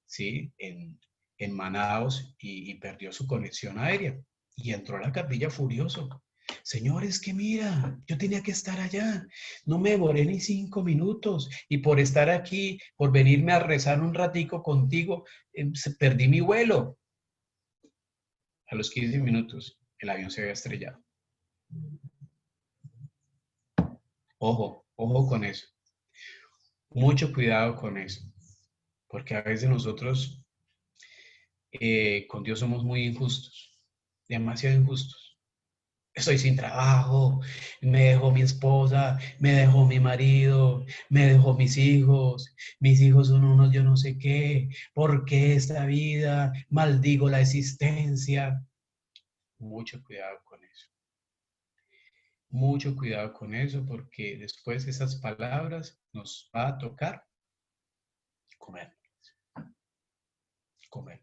¿sí? En Manaos y perdió su conexión aérea y entró a la capilla furioso. Señor, es que mira, yo tenía que estar allá, no me demoré ni 5 minutos y por estar aquí, por venirme a rezar un ratico contigo, perdí mi vuelo. A los 15 minutos, el avión se había estrellado. Ojo con eso. Mucho cuidado con eso. Porque a veces nosotros con Dios somos muy injustos. Demasiado injustos. Estoy sin trabajo, me dejó mi esposa, me dejó mi marido, me dejó mis hijos son unos yo no sé qué, ¿por qué esta vida? Maldigo la existencia. Mucho cuidado con eso. Mucho cuidado con eso porque después esas palabras nos va a tocar comer, comer.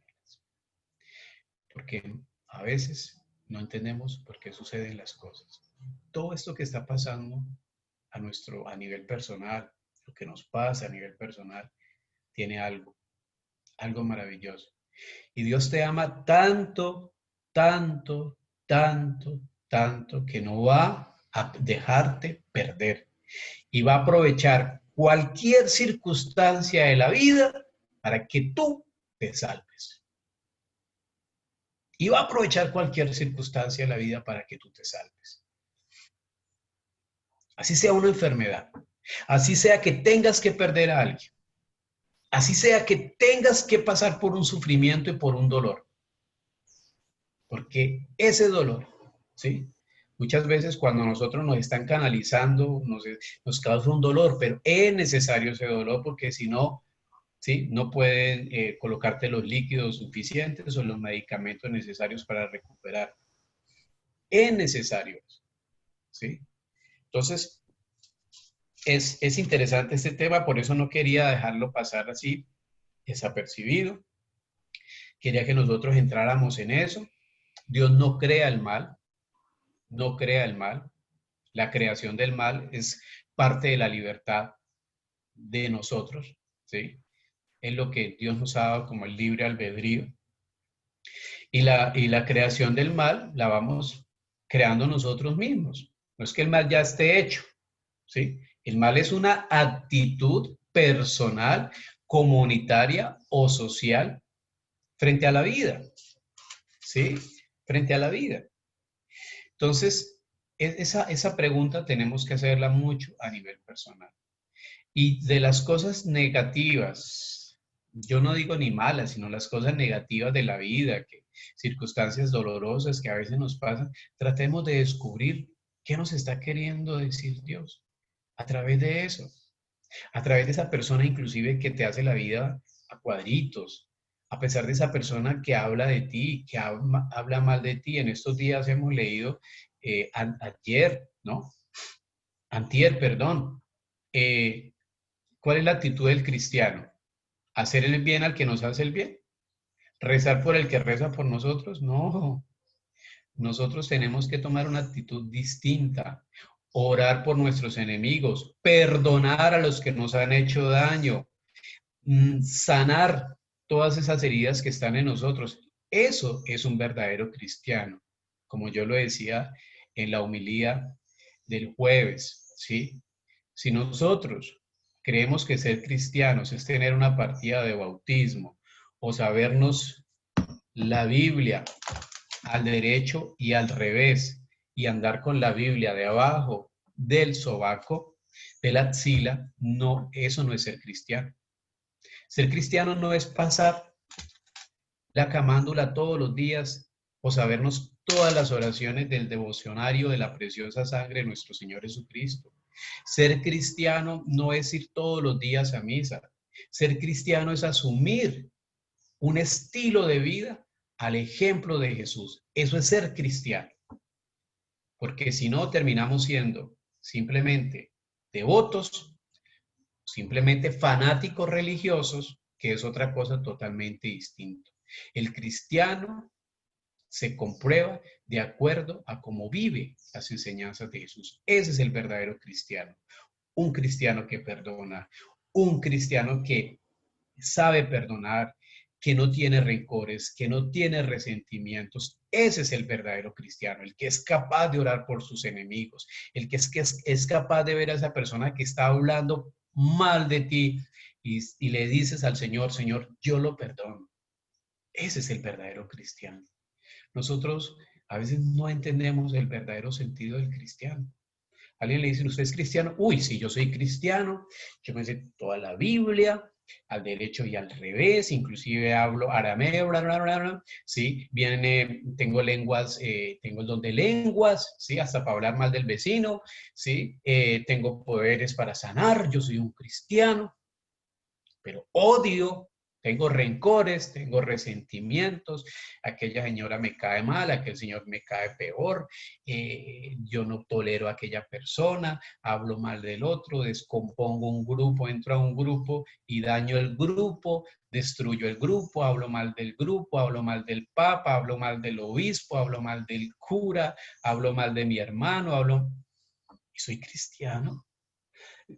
Porque a veces no entendemos por qué suceden las cosas. Todo esto que está pasando a nivel personal, lo que nos pasa a nivel personal, tiene algo maravilloso. Y Dios te ama tanto, tanto, tanto, tanto, que no va a dejarte perder. Y va a aprovechar cualquier circunstancia de la vida para que tú te salves. y va a aprovechar cualquier circunstancia de la vida para que tú te salves. Así sea una enfermedad, así sea que tengas que perder a alguien, así sea que tengas que pasar por un sufrimiento y por un dolor, porque ese dolor, ¿sí? Muchas veces cuando nosotros nos están canalizando, nos causa un dolor, pero es necesario ese dolor porque si no, ¿sí? No pueden colocarte los líquidos suficientes o los medicamentos necesarios para recuperar. Es necesario, ¿sí? Entonces, es interesante este tema, por eso no quería dejarlo pasar así desapercibido. Quería que nosotros entráramos en eso. Dios no crea el mal, no crea el mal. La creación del mal es parte de la libertad de nosotros, ¿sí? Es lo que Dios nos ha dado como el libre albedrío. Y la creación del mal la vamos creando nosotros mismos. No es que el mal ya esté hecho, ¿sí? El mal es una actitud personal, comunitaria o social frente a la vida, ¿sí? Frente a la vida. Entonces, esa pregunta tenemos que hacerla mucho a nivel personal. Y de las cosas negativas, yo no digo ni malas, sino las cosas negativas de la vida, que circunstancias dolorosas que a veces nos pasan, tratemos de descubrir qué nos está queriendo decir Dios a través de eso, a través de esa persona inclusive que te hace la vida a cuadritos, a pesar de esa persona que habla de ti, que habla mal de ti. En estos días hemos leído ayer, ¿no? Antier, perdón. Eh, ¿Cuál es la actitud del cristiano? ¿Hacer el bien al que nos hace el bien? ¿Rezar por el que reza por nosotros? No, nosotros tenemos que tomar una actitud distinta, orar por nuestros enemigos, perdonar a los que nos han hecho daño, sanar todas esas heridas que están en nosotros. Eso es un verdadero cristiano, como yo lo decía en la homilía del jueves, ¿sí? Si nosotros creemos que ser cristianos es tener una partida de bautismo o sabernos la Biblia al derecho y al revés y andar con la Biblia de abajo del sobaco, de la axila, no, eso no es ser cristiano. Ser cristiano no es pasar la camándula todos los días o sabernos todas las oraciones del devocionario de la preciosa sangre de nuestro Señor Jesucristo. Ser cristiano no es ir todos los días a misa. Ser cristiano es asumir un estilo de vida al ejemplo de Jesús. Eso es ser cristiano. Porque si no, terminamos siendo simplemente devotos, simplemente fanáticos religiosos, que es otra cosa totalmente distinta. El cristiano se comprueba de acuerdo a cómo vive las enseñanzas de Jesús. Ese es el verdadero cristiano. Un cristiano que perdona, un cristiano que sabe perdonar, que no tiene rencores, que no tiene resentimientos. Ese es el verdadero cristiano, el que es capaz de orar por sus enemigos, el que es capaz de ver a esa persona que está hablando mal de ti y le dices al Señor, Señor, yo lo perdono. Ese es el verdadero cristiano. Nosotros a veces no entendemos el verdadero sentido del cristiano. Alguien le dice, ¿usted es cristiano? Uy, sí, yo soy cristiano, yo me sé toda la Biblia, al derecho y al revés, inclusive hablo arameo, bla, bla, bla, bla, ¿sí? Tengo lenguas, tengo el don de lenguas, ¿sí? Hasta para hablar mal del vecino, ¿sí? Tengo poderes para sanar, yo soy un cristiano, pero odio, tengo rencores, tengo resentimientos, aquella señora me cae mal, aquel señor me cae peor, yo no tolero a aquella persona, hablo mal del otro, descompongo un grupo, entro a un grupo y daño el grupo, destruyo el grupo, hablo mal del grupo, hablo mal del papa, hablo mal del obispo, hablo mal del cura, hablo mal de mi hermano, hablo... ¿Y soy cristiano?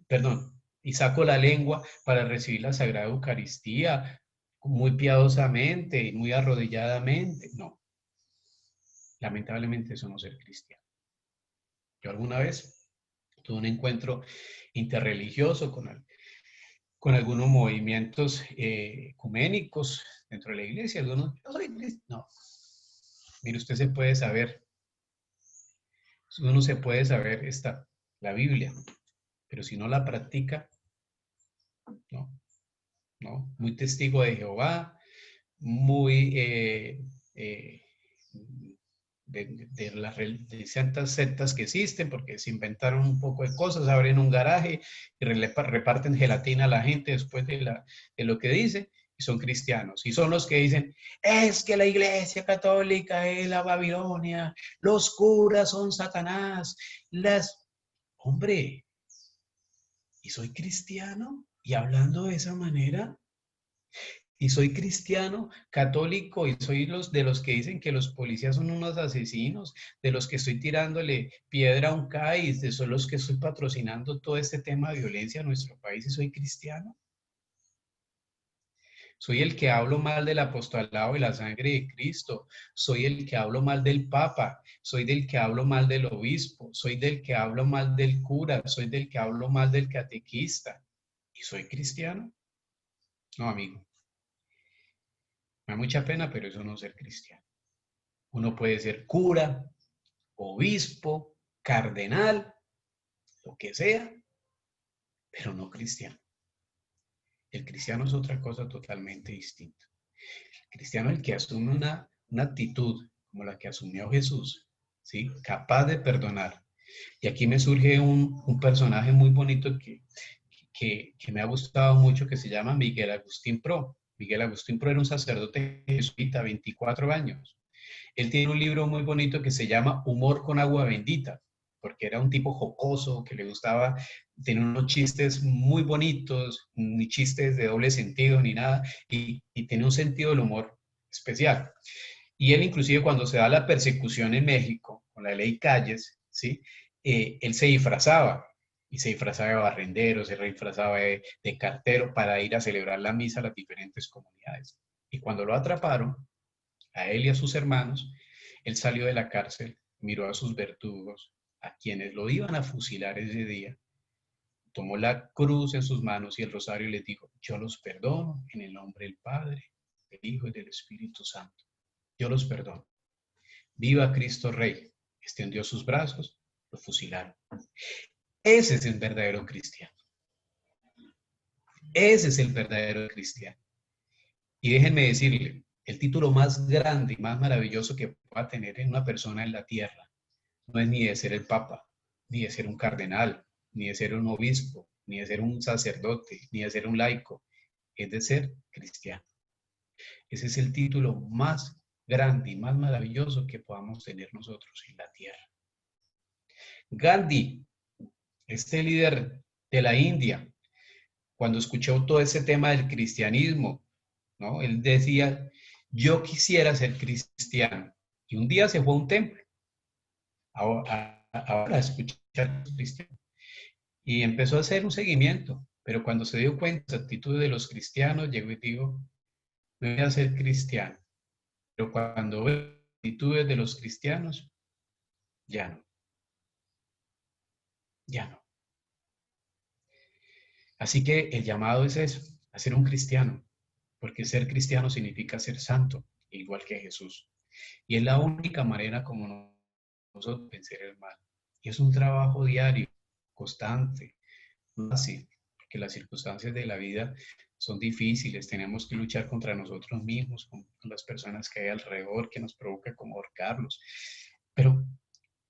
Perdón, y saco la lengua para recibir la Sagrada Eucaristía muy piadosamente, muy arrodilladamente. No, lamentablemente eso no es ser cristiano. Yo alguna vez tuve un encuentro interreligioso con algunos movimientos ecuménicos dentro de la iglesia. Algunos, yo soy cristiano. No, Mire, usted se puede saber, uno se puede saber la Biblia, pero si no la practica, no, no. Muy testigo de Jehová, muy eh, de ciertas sectas que existen, porque se inventaron un poco de cosas, abren un garaje y reparten gelatina a la gente después de lo que dice, y son cristianos. Y son los que dicen, es que la iglesia católica es la Babilonia, los curas son Satanás, Hombre, ¿y soy cristiano? ¿Y hablando de esa manera? Y soy cristiano, católico, y soy de los que dicen que los policías son unos asesinos, de los que estoy tirándole piedra a un CAIS, de son los que estoy patrocinando todo este tema de violencia en nuestro país, y soy cristiano. Soy el que hablo mal del apostolado y la sangre de Cristo. Soy el que hablo mal del Papa. Soy del que hablo mal del obispo. Soy del que hablo mal del cura. Soy del que hablo mal del catequista. ¿Y soy cristiano? No, amigo. Me da mucha pena, pero eso no es ser cristiano. Uno puede ser cura, obispo, cardenal, lo que sea, pero no cristiano. El cristiano es otra cosa totalmente distinta. El cristiano es el que asume una actitud como la que asumió Jesús, ¿sí? Capaz de perdonar. Y aquí me surge un personaje muy bonito que me ha gustado mucho, que se llama Miguel Agustín Pro. Miguel Agustín Pro era un sacerdote jesuita, 24 años. Él tiene un libro muy bonito que se llama Humor con agua bendita, porque era un tipo jocoso, que le gustaba tener unos chistes muy bonitos, ni chistes de doble sentido ni nada, y tiene un sentido del humor especial. Y él inclusive cuando se da la persecución en México, con la ley Calles, ¿sí? Él se disfrazaba, y se disfrazaba de barrendero, se disfrazaba de cartero para ir a celebrar la misa a las diferentes comunidades. Y cuando lo atraparon, a él y a sus hermanos, él salió de la cárcel, miró a sus verdugos, a quienes lo iban a fusilar ese día, tomó la cruz en sus manos y el rosario y les dijo, yo los perdono en el nombre del Padre, del Hijo y del Espíritu Santo. Yo los perdono. Viva Cristo Rey. Extendió sus brazos, lo fusilaron. Ese es el verdadero cristiano. Ese es el verdadero cristiano. Y déjenme decirle, el título más grande y más maravilloso que pueda tener en una persona en la tierra no es ni de ser el papa, ni de ser un cardenal, ni de ser un obispo, ni de ser un sacerdote, ni de ser un laico, es de ser cristiano. Ese es el título más grande y más maravilloso que podamos tener nosotros en la tierra. Gandhi, este líder de la India, cuando escuchó todo ese tema del cristianismo, ¿no? Él decía, yo quisiera ser cristiano. Y un día se fue a un templo ahora escuchar a los cristianos. Y empezó a hacer un seguimiento, pero cuando se dio cuenta de la actitud de los cristianos, llegó y dijo, me voy a ser cristiano. Pero cuando veo las actitudes de los cristianos, ya no, ya no. Así que el llamado es eso, a ser un cristiano, porque ser cristiano significa ser santo, igual que Jesús. Y es la única manera como nosotros vencer el mal. Y es un trabajo diario, constante, fácil, porque las circunstancias de la vida son difíciles, tenemos que luchar contra nosotros mismos, con las personas que hay alrededor, que nos provoca como ahorcarlos. Pero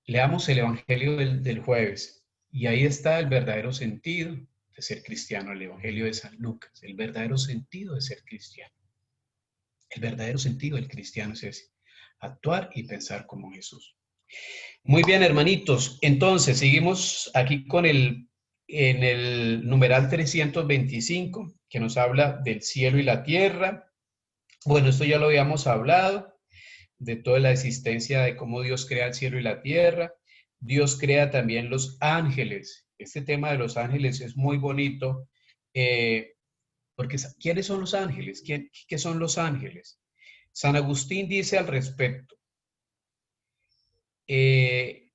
leamos el Evangelio del jueves, y ahí está el verdadero sentido de ser cristiano, el Evangelio de San Lucas, el verdadero sentido de ser cristiano. El verdadero sentido del cristiano es ese, actuar y pensar como Jesús. Muy bien, hermanitos. Entonces, seguimos aquí en el numeral 325, que nos habla del cielo y la tierra. Bueno, esto ya lo habíamos hablado, de toda la existencia de cómo Dios crea el cielo y la tierra. Dios crea también los ángeles. Este tema de los ángeles es muy bonito, porque ¿quiénes son los ángeles? ¿Qué son los ángeles? San Agustín dice al respecto, el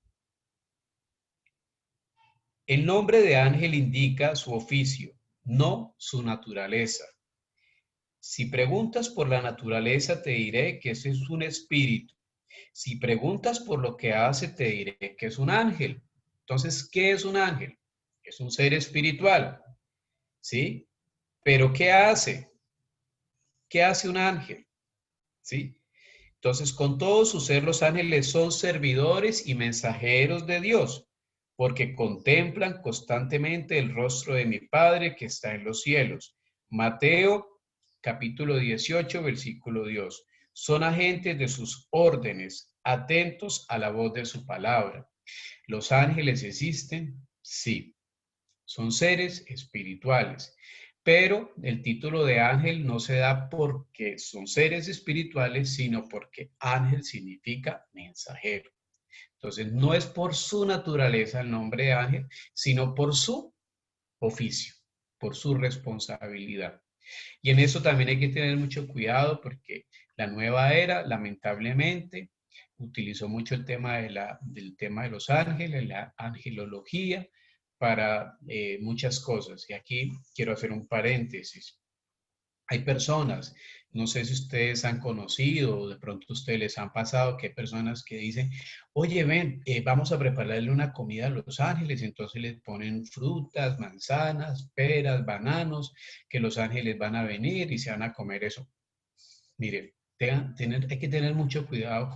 nombre de ángel indica su oficio, no su naturaleza. Si preguntas por la naturaleza, te diré que ese es un espíritu, Si preguntas por lo que hace, te diré que es un ángel. Entonces, ¿qué es un ángel? Es un ser espiritual, ¿sí? Pero ¿qué hace? ¿Qué hace un ángel? ¿Sí? Entonces, con todo su ser, los ángeles son servidores y mensajeros de Dios, porque contemplan constantemente el rostro de mi Padre que está en los cielos. Mateo capítulo 18, versículo 2. Son agentes de sus órdenes, atentos a la voz de su palabra. ¿Los ángeles existen? Sí, son seres espirituales. Pero el título de ángel no se da porque son seres espirituales, sino porque ángel significa mensajero. Entonces, no es por su naturaleza el nombre de ángel, sino por su oficio, por su responsabilidad. Y en eso también hay que tener mucho cuidado porque la nueva era, lamentablemente, utilizó mucho el tema del tema de los ángeles, la angelología, para muchas cosas. Y aquí quiero hacer un paréntesis. Hay personas, no sé si ustedes han conocido o de pronto ustedes les han pasado que hay personas que dicen, oye, ven, vamos a prepararle una comida a los ángeles, entonces les ponen frutas, manzanas, peras, bananos, que los ángeles van a venir y se van a comer eso. Miren, hay que tener mucho cuidado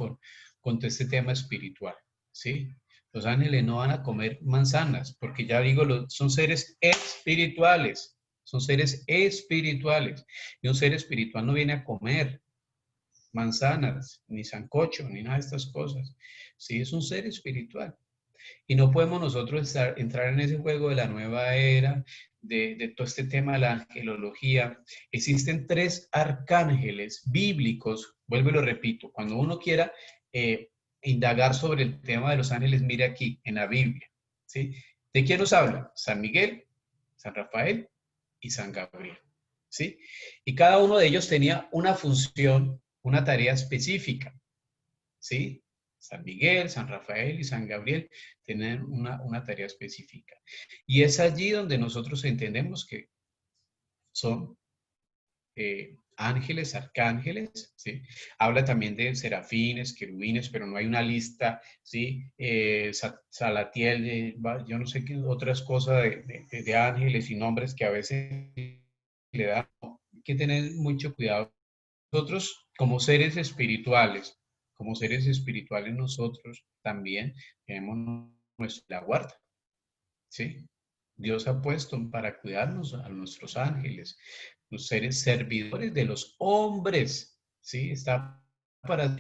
con todo este tema espiritual, ¿sí? Los ángeles no van a comer manzanas, porque ya digo, son seres espirituales, son seres espirituales. Y un ser espiritual no viene a comer manzanas, ni sancocho, ni nada de estas cosas. Sí, es un ser espiritual. Y no podemos nosotros entrar en ese juego de la nueva era, de todo este tema de la angelología. Existen 3 arcángeles bíblicos, vuelvo y lo repito, cuando uno quiera indagar sobre el tema de los ángeles, mire aquí en la Biblia, ¿sí? ¿De quién nos habla? San Miguel, San Rafael y San Gabriel, ¿sí? Y cada uno de ellos tenía una función, una tarea específica, ¿sí? San Miguel, San Rafael y San Gabriel tienen una tarea específica. Y es allí donde nosotros entendemos que son ángeles, arcángeles, ¿sí? Habla también de serafines, querubines, pero no hay una lista, ¿sí? Salatiel, yo no sé qué otras cosas de ángeles y nombres que a veces le dan. Hay que tener mucho cuidado. Nosotros, como seres espirituales nosotros también tenemos nuestra guarda, ¿sí? Dios ha puesto para cuidarnos a nuestros ángeles, los seres servidores de los hombres, ¿sí? Está para,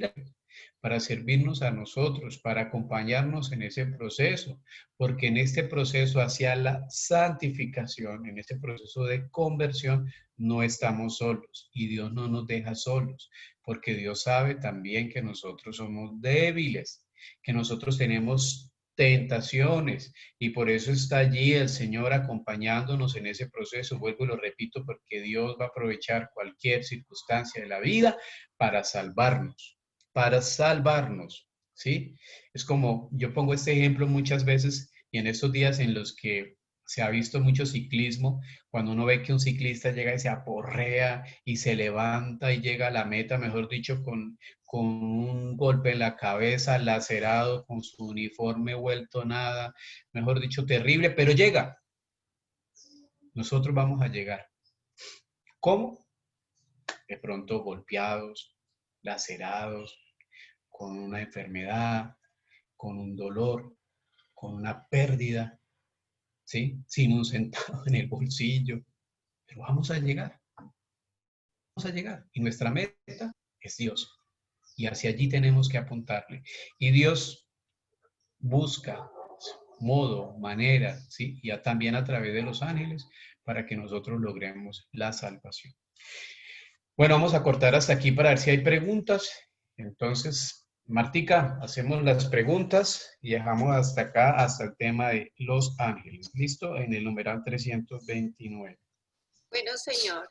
para servirnos a nosotros, para acompañarnos en ese proceso, porque en este proceso hacia la santificación, en este proceso de conversión, no estamos solos y Dios no nos deja solos, porque Dios sabe también que nosotros somos débiles, que nosotros tenemos tentaciones y por eso está allí el Señor acompañándonos en ese proceso. Vuelvo y lo repito porque Dios va a aprovechar cualquier circunstancia de la vida para salvarnos, para salvarnos, ¿sí? Es como yo pongo este ejemplo muchas veces y en estos días en los que se ha visto mucho ciclismo, cuando uno ve que un ciclista llega y se aporrea y se levanta y llega a la meta, mejor dicho, con un golpe en la cabeza, lacerado, con su uniforme vuelto nada, mejor dicho, terrible, pero llega. Nosotros vamos a llegar. ¿Cómo? De pronto golpeados, lacerados, con una enfermedad, con un dolor, con una pérdida, ¿sí? Sin un centavo en el bolsillo, pero vamos a llegar, vamos a llegar. Y nuestra meta es Dios. Y hacia allí tenemos que apuntarle. Y Dios busca modo, manera, ¿sí? Y también a través de los ángeles para que nosotros logremos la salvación. Bueno, vamos a cortar hasta aquí para ver si hay preguntas. Entonces, Martica, hacemos las preguntas y dejamos hasta acá, hasta el tema de los ángeles. ¿Listo? En el numeral 329. Bueno, señor.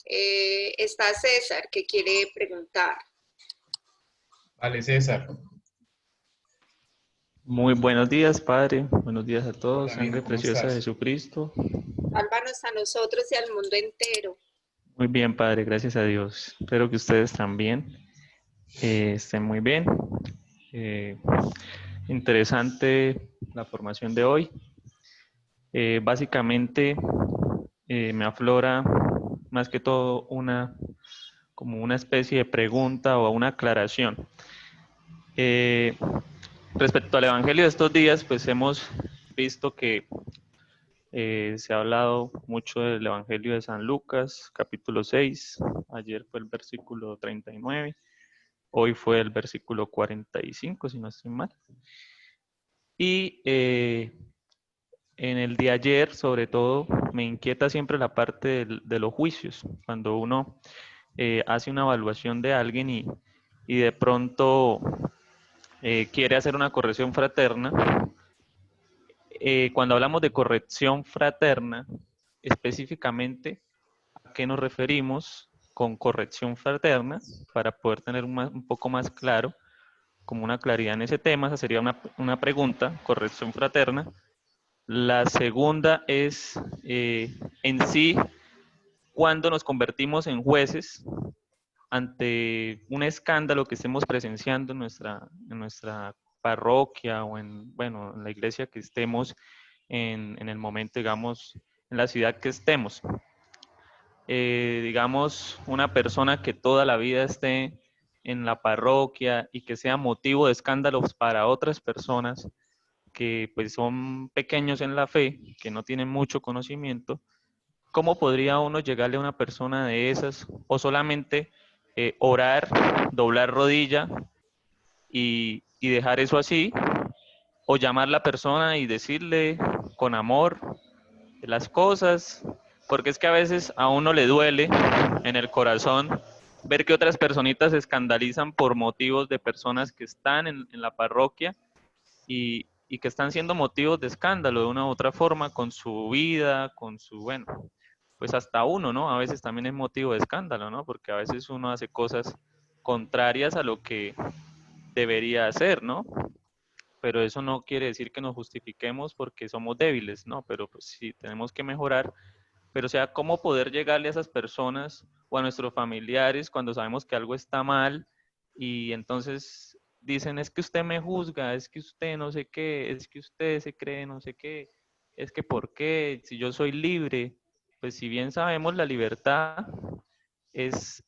Está César que quiere preguntar. Vale, César. Muy buenos días, Padre. Buenos días a todos. Hola, Sangre amigo, ¿cómo preciosa de estás? Jesucristo. Sálvanos a nosotros y al mundo entero. Muy bien, Padre. Gracias a Dios. Espero que ustedes también. Estén muy bien. Eh, Interesante la formación de hoy. Básicamente me aflora más que todo como una especie de pregunta o una aclaración. Eh, Respecto al Evangelio de estos días, pues hemos visto que se ha hablado mucho del Evangelio de San Lucas, capítulo 6. Ayer fue el versículo 39. Hoy fue el versículo 45, si no estoy mal. Y en el de ayer, sobre todo, me inquieta siempre la parte de los juicios. Cuando uno hace una evaluación de alguien y de pronto quiere hacer una corrección fraterna. Cuando hablamos de corrección fraterna, específicamente, ¿a qué nos referimos con corrección fraterna? Para poder tener un poco más claro, como una claridad en ese tema, esa sería una pregunta, corrección fraterna. La segunda es, en sí, cuando nos convertimos en jueces ante un escándalo que estemos presenciando en nuestra parroquia o bueno, en la iglesia que estemos en el momento, digamos, en la ciudad que estemos. Digamos, una persona que toda la vida esté en la parroquia y que sea motivo de escándalos para otras personas que pues son pequeños en la fe, que no tienen mucho conocimiento. ¿Cómo podría uno llegarle a una persona de esas o solamente orar, doblar rodilla y dejar eso así? O llamar a la persona y decirle con amor las cosas, porque es que a veces a uno le duele en el corazón ver que otras personitas se escandalizan por motivos de personas que están en la parroquia y que están siendo motivos de escándalo de una u otra forma con su vida, con su, bueno, pues hasta uno, ¿no? A veces también es motivo de escándalo, ¿no? Porque a veces uno hace cosas contrarias a lo que debería hacer, ¿no? Pero eso no quiere decir que nos justifiquemos porque somos débiles, ¿no? Pero pues sí, tenemos que mejorar. Pero o sea, ¿cómo poder llegarle a esas personas o a nuestros familiares cuando sabemos que algo está mal y entonces dicen, es que usted me juzga, es que usted no sé qué, es que usted se cree no sé qué, es que por qué, si yo soy libre? Pues si bien sabemos la libertad es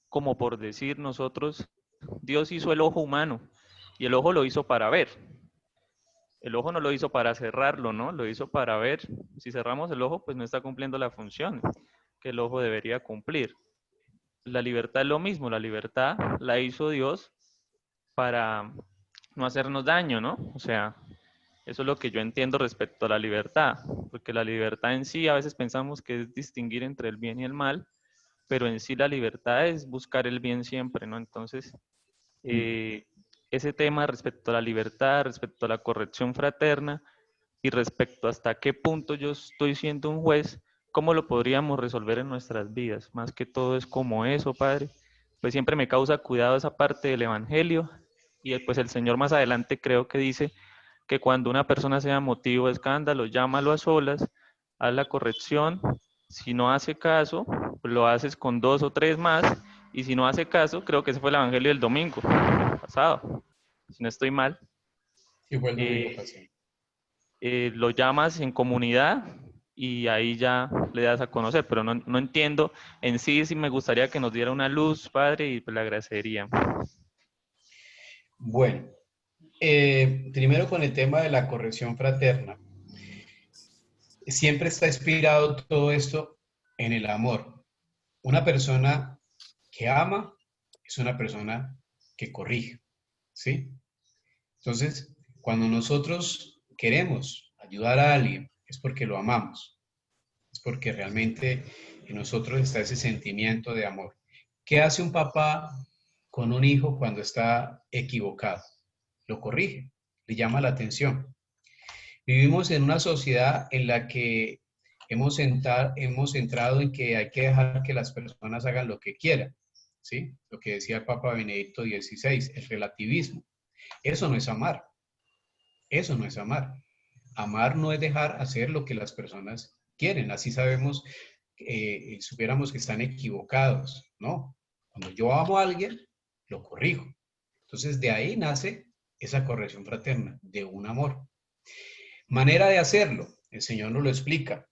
como por decir nosotros, Dios hizo el ojo humano y el ojo lo hizo para ver. El ojo no lo hizo para cerrarlo, ¿no? Lo hizo para ver. Si cerramos el ojo, pues no está cumpliendo la función que el ojo debería cumplir. La libertad es lo mismo, la libertad la hizo Dios para no hacernos daño, ¿no? O sea, eso es lo que yo entiendo respecto a la libertad, porque la libertad en sí a veces pensamos que es distinguir entre el bien y el mal, pero en sí la libertad es buscar el bien siempre, ¿no? Entonces, ese tema respecto a la libertad, respecto a la corrección fraterna y respecto hasta qué punto yo estoy siendo un juez, ¿cómo lo podríamos resolver en nuestras vidas? Más que todo es como eso, Padre. Pues siempre me causa cuidado esa parte del Evangelio y después el Señor más adelante creo que dice que cuando una persona sea motivo de escándalo, llámalo a solas, haz la corrección. Si no hace caso, pues lo haces con 2 o 3 más. Y si no hace caso, creo que ese fue el Evangelio del domingo pasado, si no estoy mal. Sí, fue el domingo Eh, pasado. lo llamas en comunidad y ahí ya le das a conocer, pero no entiendo en sí, si me gustaría que nos diera una luz, Padre, y pues le agradecería. Bueno, primero con el tema de la corrección fraterna. Siempre está inspirado todo esto en el amor. Una persona que ama es una persona que corrige, ¿sí? Entonces, cuando nosotros queremos ayudar a alguien, es porque lo amamos, es porque realmente en nosotros está ese sentimiento de amor. ¿Qué hace un papá con un hijo cuando está equivocado? Lo corrige, le llama la atención. Vivimos en una sociedad en la que hemos entrado en que hay que dejar que las personas hagan lo que quieran, ¿sí? Lo que decía el Papa Benedicto XVI, el relativismo. Eso no es amar, eso no es amar. Amar no es dejar hacer lo que las personas quieren, así sabemos, supiéramos que están equivocados, ¿no? Cuando yo amo a alguien, lo corrijo. Entonces, de ahí nace esa corrección fraterna, de un amor. Manera de hacerlo, el Señor nos lo explica,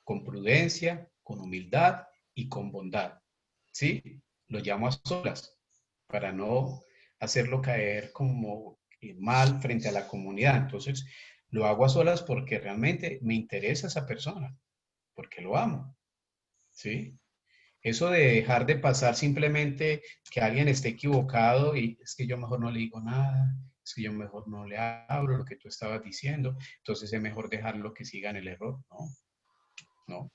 con prudencia, con humildad y con bondad. ¿Sí? Lo llamo a solas, para no hacerlo caer como mal frente a la comunidad. Entonces, lo hago a solas porque realmente me interesa esa persona, porque lo amo. ¿Sí? Eso de dejar de pasar simplemente que alguien esté equivocado y es que yo mejor no le digo nada, es que yo mejor no le hablo lo que tú estabas diciendo, entonces es mejor dejarlo que siga en el error. No, no.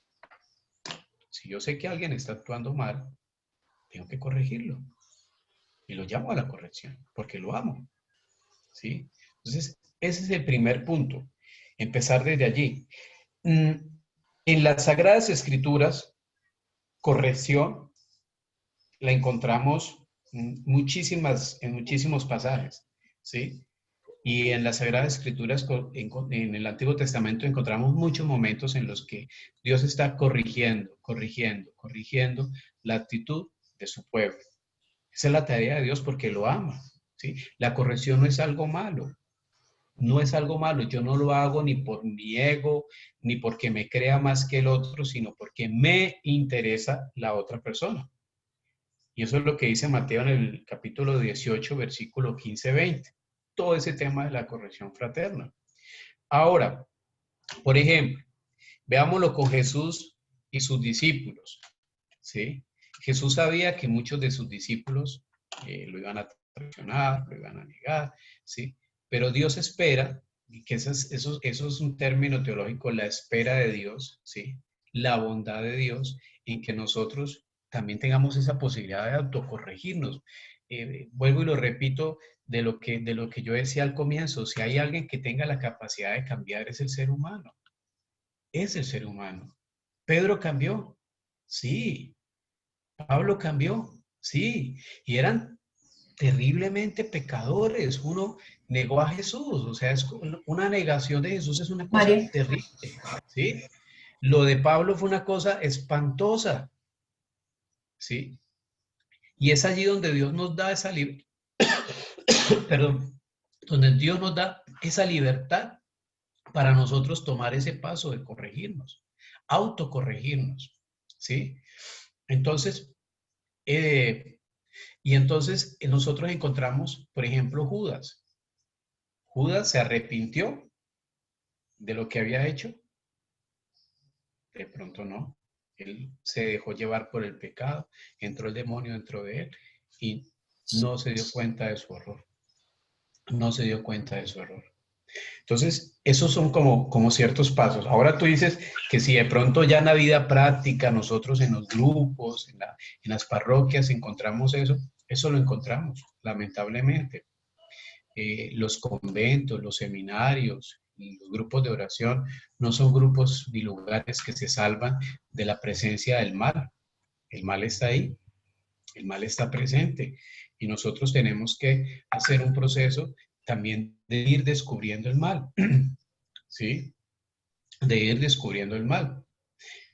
Si yo sé que alguien está actuando mal, tengo que corregirlo y lo llamo a la corrección porque lo amo. ¿Sí? Entonces, ese es el primer punto, empezar desde allí. En las Sagradas Escrituras, corrección la encontramos en muchísimos pasajes, ¿sí? Y en las Sagradas Escrituras, en el Antiguo Testamento, encontramos muchos momentos en los que Dios está corrigiendo la actitud de su pueblo. Esa es la tarea de Dios porque lo ama, ¿sí? La corrección no es algo malo, no es algo malo. Yo no lo hago ni por mi ego, ni porque me crea más que el otro, sino porque me interesa la otra persona. Y eso es lo que dice Mateo en el capítulo 18, versículo 15-20. Todo ese tema de la corrección fraterna. Ahora, por ejemplo, veámoslo con Jesús y sus discípulos. ¿Sí? Jesús sabía que muchos de sus discípulos lo iban a traicionar, lo iban a negar, ¿sí? Pero Dios espera, y que eso es un término teológico, la espera de Dios, ¿sí? La bondad de Dios en que nosotros también tengamos esa posibilidad de autocorregirnos. Vuelvo y lo repito de lo que yo decía al comienzo, si hay alguien que tenga la capacidad de cambiar es el ser humano, es el ser humano. Pedro cambió, sí. Pablo cambió, sí, y eran terriblemente pecadores. Uno negó a Jesús, o sea, una negación de Jesús es una cosa María. terrible, ¿sí? Lo de Pablo fue una cosa espantosa, ¿sí? Y es allí donde Dios nos da esa libertad, perdón, donde Dios nos da esa libertad para nosotros tomar ese paso de corregirnos, autocorregirnos, ¿sí? Entonces, nosotros encontramos, por ejemplo, Judas. Judas se arrepintió de lo que había hecho. De pronto no. Él se dejó llevar por el pecado, entró el demonio dentro de él y no se dio cuenta de su error. No se dio cuenta de su error. Entonces, esos son como ciertos pasos. Ahora tú dices que si de pronto ya en la vida práctica, nosotros en los grupos, en las parroquias encontramos eso lo encontramos, lamentablemente. Los conventos, los seminarios, los grupos de oración no son grupos ni lugares que se salvan de la presencia del mal. El mal está ahí, el mal está presente y nosotros tenemos que hacer un proceso también de ir descubriendo el mal, ¿sí? De ir descubriendo el mal.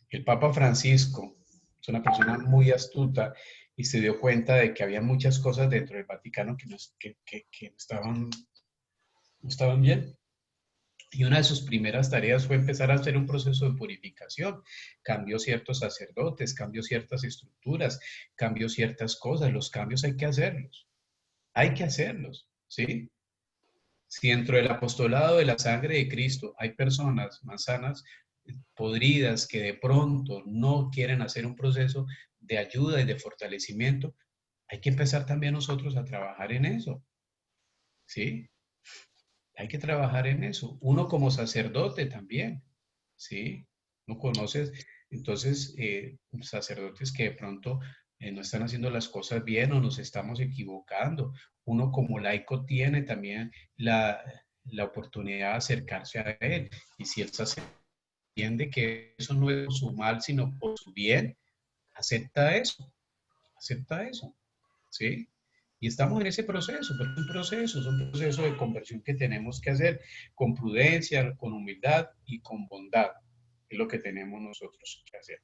El Papa Francisco es una persona muy astuta y se dio cuenta de que había muchas cosas dentro del Vaticano que no estaban bien. Y una de sus primeras tareas fue empezar a hacer un proceso de purificación. Cambió ciertos sacerdotes, cambió ciertas estructuras, cambió ciertas cosas. Los cambios hay que hacerlos. Hay que hacerlos, ¿sí? Si dentro del apostolado de la sangre de Cristo hay personas manzanas podridas que de pronto no quieren hacer un proceso de ayuda y de fortalecimiento, hay que empezar también nosotros a trabajar en eso, ¿sí? Hay que trabajar en eso. Uno como sacerdote también, ¿sí? No conoces, entonces, sacerdotes que de pronto no están haciendo las cosas bien o nos estamos equivocando. Uno como laico tiene también la oportunidad de acercarse a él. Y si el sacerdote entiende que eso no es por su mal, sino por su bien, acepta eso, ¿sí? Y estamos en ese proceso, pero es un proceso de conversión que tenemos que hacer con prudencia, con humildad y con bondad. Es lo que tenemos nosotros que hacer.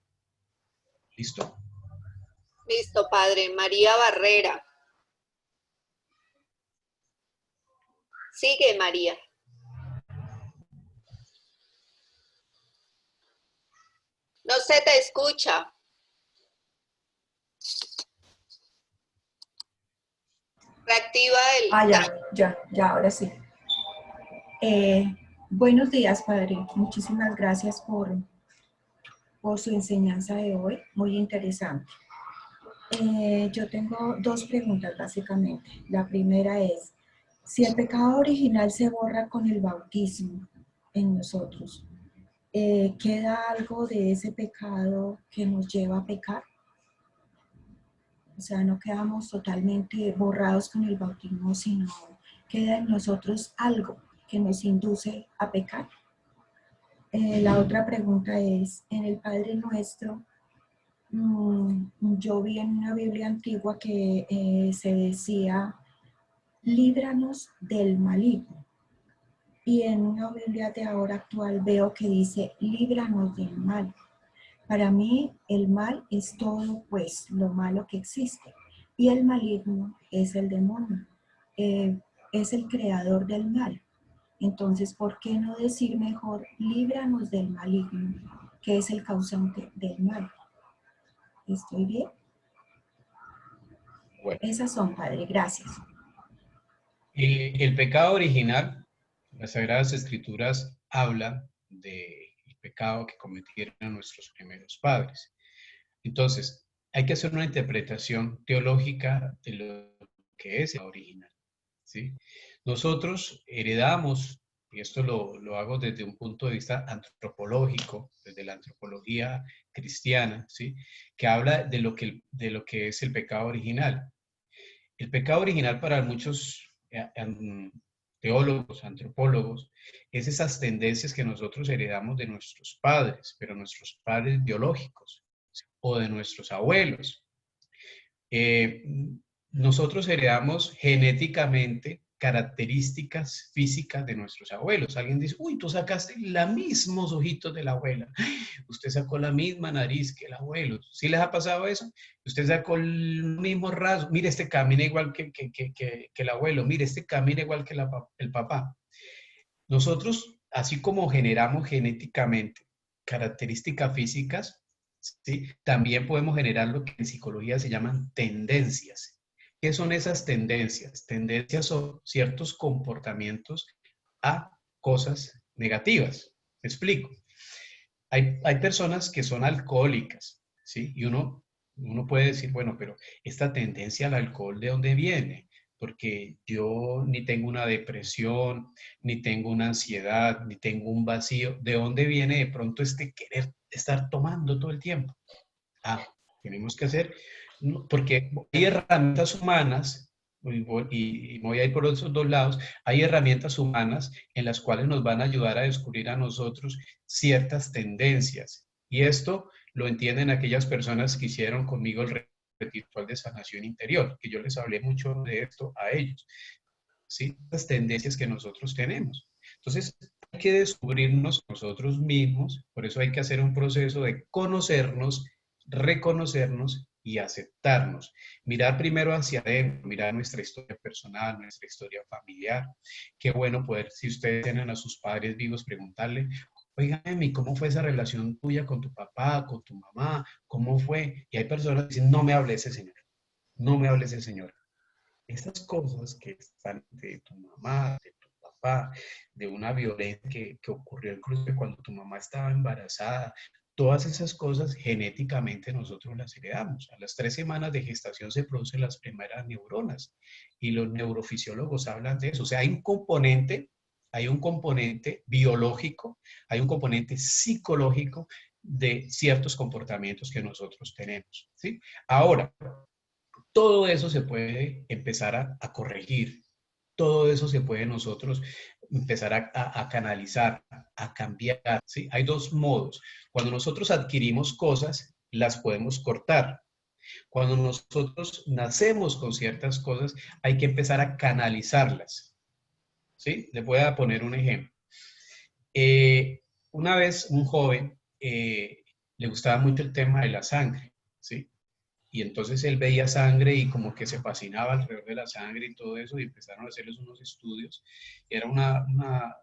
¿Listo? Listo, Padre. María Barrera. Sigue, María. No se te escucha. Reactiva el... Ya, ahora sí. Buenos días, Padre. Muchísimas gracias por su enseñanza de hoy, muy interesante. Yo tengo dos preguntas, básicamente. La primera es, si el pecado original se borra con el bautismo en nosotros, ¿queda algo de ese pecado que nos lleva a pecar? O sea, no quedamos totalmente borrados con el bautismo, sino queda en nosotros algo que nos induce a pecar. La otra pregunta es, en el Padre Nuestro, yo vi en una Biblia antigua que se decía, líbranos del maligno. Y en una Biblia de ahora actual veo que dice, líbranos del mal. Para mí, el mal es todo, pues, lo malo que existe. Y el maligno es el demonio, es el creador del mal. Entonces, ¿por qué no decir mejor, líbranos del maligno, que es el causante del mal? ¿Estoy bien? Bueno, Esas son, Padre, gracias. el pecado original, las Sagradas Escrituras hablan del pecado que cometieron nuestros primeros padres. Entonces, hay que hacer una interpretación teológica de lo que es el original, ¿sí? Nosotros heredamos, y esto lo hago desde un punto de vista antropológico, desde la antropología cristiana, ¿sí? Que habla de lo que es el pecado original. El pecado original para muchos teólogos, antropólogos, es esas tendencias que nosotros heredamos de nuestros padres, pero nuestros padres biológicos o de nuestros abuelos. Nosotros heredamos genéticamente características físicas de nuestros abuelos. Alguien dice, uy, tú sacaste los mismos ojitos de la abuela. Usted sacó la misma nariz que el abuelo. ¿Sí les ha pasado eso? Usted sacó el mismo rasgo. Mire, este camina igual que el abuelo. Mire, este camina igual que el papá. Nosotros, así como generamos genéticamente características físicas, ¿sí? También podemos generar lo que en psicología se llaman tendencias. ¿Qué son esas tendencias? Tendencias son ciertos comportamientos a cosas negativas. Me explico. Hay personas que son alcohólicas, ¿sí? Y uno puede decir, bueno, pero esta tendencia al alcohol, ¿de dónde viene? Porque yo ni tengo una depresión, ni tengo una ansiedad, ni tengo un vacío. ¿De dónde viene de pronto este querer estar tomando todo el tiempo? Tenemos que hacer, porque hay herramientas humanas, y voy a ir por esos dos lados, hay herramientas humanas en las cuales nos van a ayudar a descubrir a nosotros ciertas tendencias. Y esto lo entienden aquellas personas que hicieron conmigo el ritual de sanación interior, que yo les hablé mucho de esto a ellos. ¿Sí? Las tendencias que nosotros tenemos. Entonces, hay que descubrirnos nosotros mismos, por eso hay que hacer un proceso de conocernos, reconocernos y aceptarnos. Mirar primero hacia adentro, mirar nuestra historia personal, nuestra historia familiar. Qué bueno poder, si ustedes tienen a sus padres vivos, preguntarle, oiga, Emi, ¿cómo fue esa relación tuya con tu papá, con tu mamá? ¿Cómo fue? Y hay personas que dicen, no me hable ese señor, no me hable ese señor. Estas cosas que están de tu mamá, de tu papá, de una violencia que ocurrió incluso cuando tu mamá estaba embarazada, todas esas cosas genéticamente nosotros las heredamos. A las 3 semanas de gestación se producen las primeras neuronas y los neurofisiólogos hablan de eso. O sea, hay un componente biológico, hay un componente psicológico de ciertos comportamientos que nosotros tenemos, ¿sí? Ahora, todo eso se puede empezar a corregir, todo eso se puede nosotros empezar a canalizar, a cambiar, ¿sí? Hay dos modos. Cuando nosotros adquirimos cosas, las podemos cortar. Cuando nosotros nacemos con ciertas cosas, hay que empezar a canalizarlas, ¿sí? Les voy a poner un ejemplo. Una vez un joven le gustaba mucho el tema de la sangre, ¿sí? y entonces él veía sangre y como que se fascinaba alrededor de la sangre y todo eso, y empezaron a hacerles unos estudios. Era una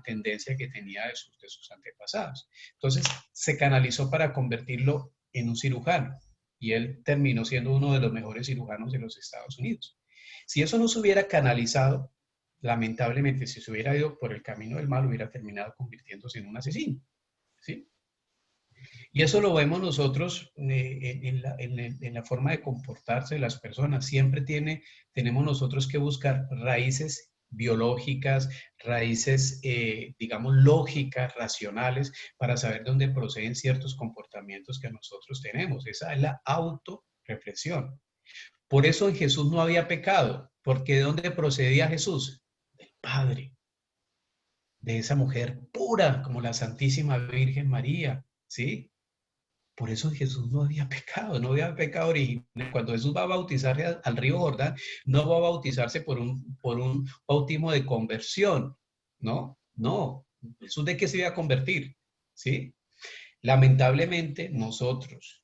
tendencia que tenía de sus antepasados. Entonces se canalizó para convertirlo en un cirujano, y él terminó siendo uno de los mejores cirujanos de los Estados Unidos. Si eso no se hubiera canalizado, lamentablemente, si se hubiera ido por el camino del mal, hubiera terminado convirtiéndose en un asesino, ¿sí? Y eso lo vemos nosotros en la forma de comportarse de las personas. Siempre tenemos nosotros que buscar raíces biológicas, raíces, digamos, lógicas, racionales, para saber dónde proceden ciertos comportamientos que nosotros tenemos. Esa es la autorreflexión. Por eso en Jesús no había pecado, porque ¿de dónde procedía Jesús? Del Padre, de esa mujer pura como la Santísima Virgen María, ¿sí? Por eso en Jesús no había pecado original. Cuando Jesús va a bautizarse al río Jordán, no va a bautizarse por un bautismo de conversión, ¿no? No. ¿Jesús de qué se iba a convertir? ¿Sí? Lamentablemente nosotros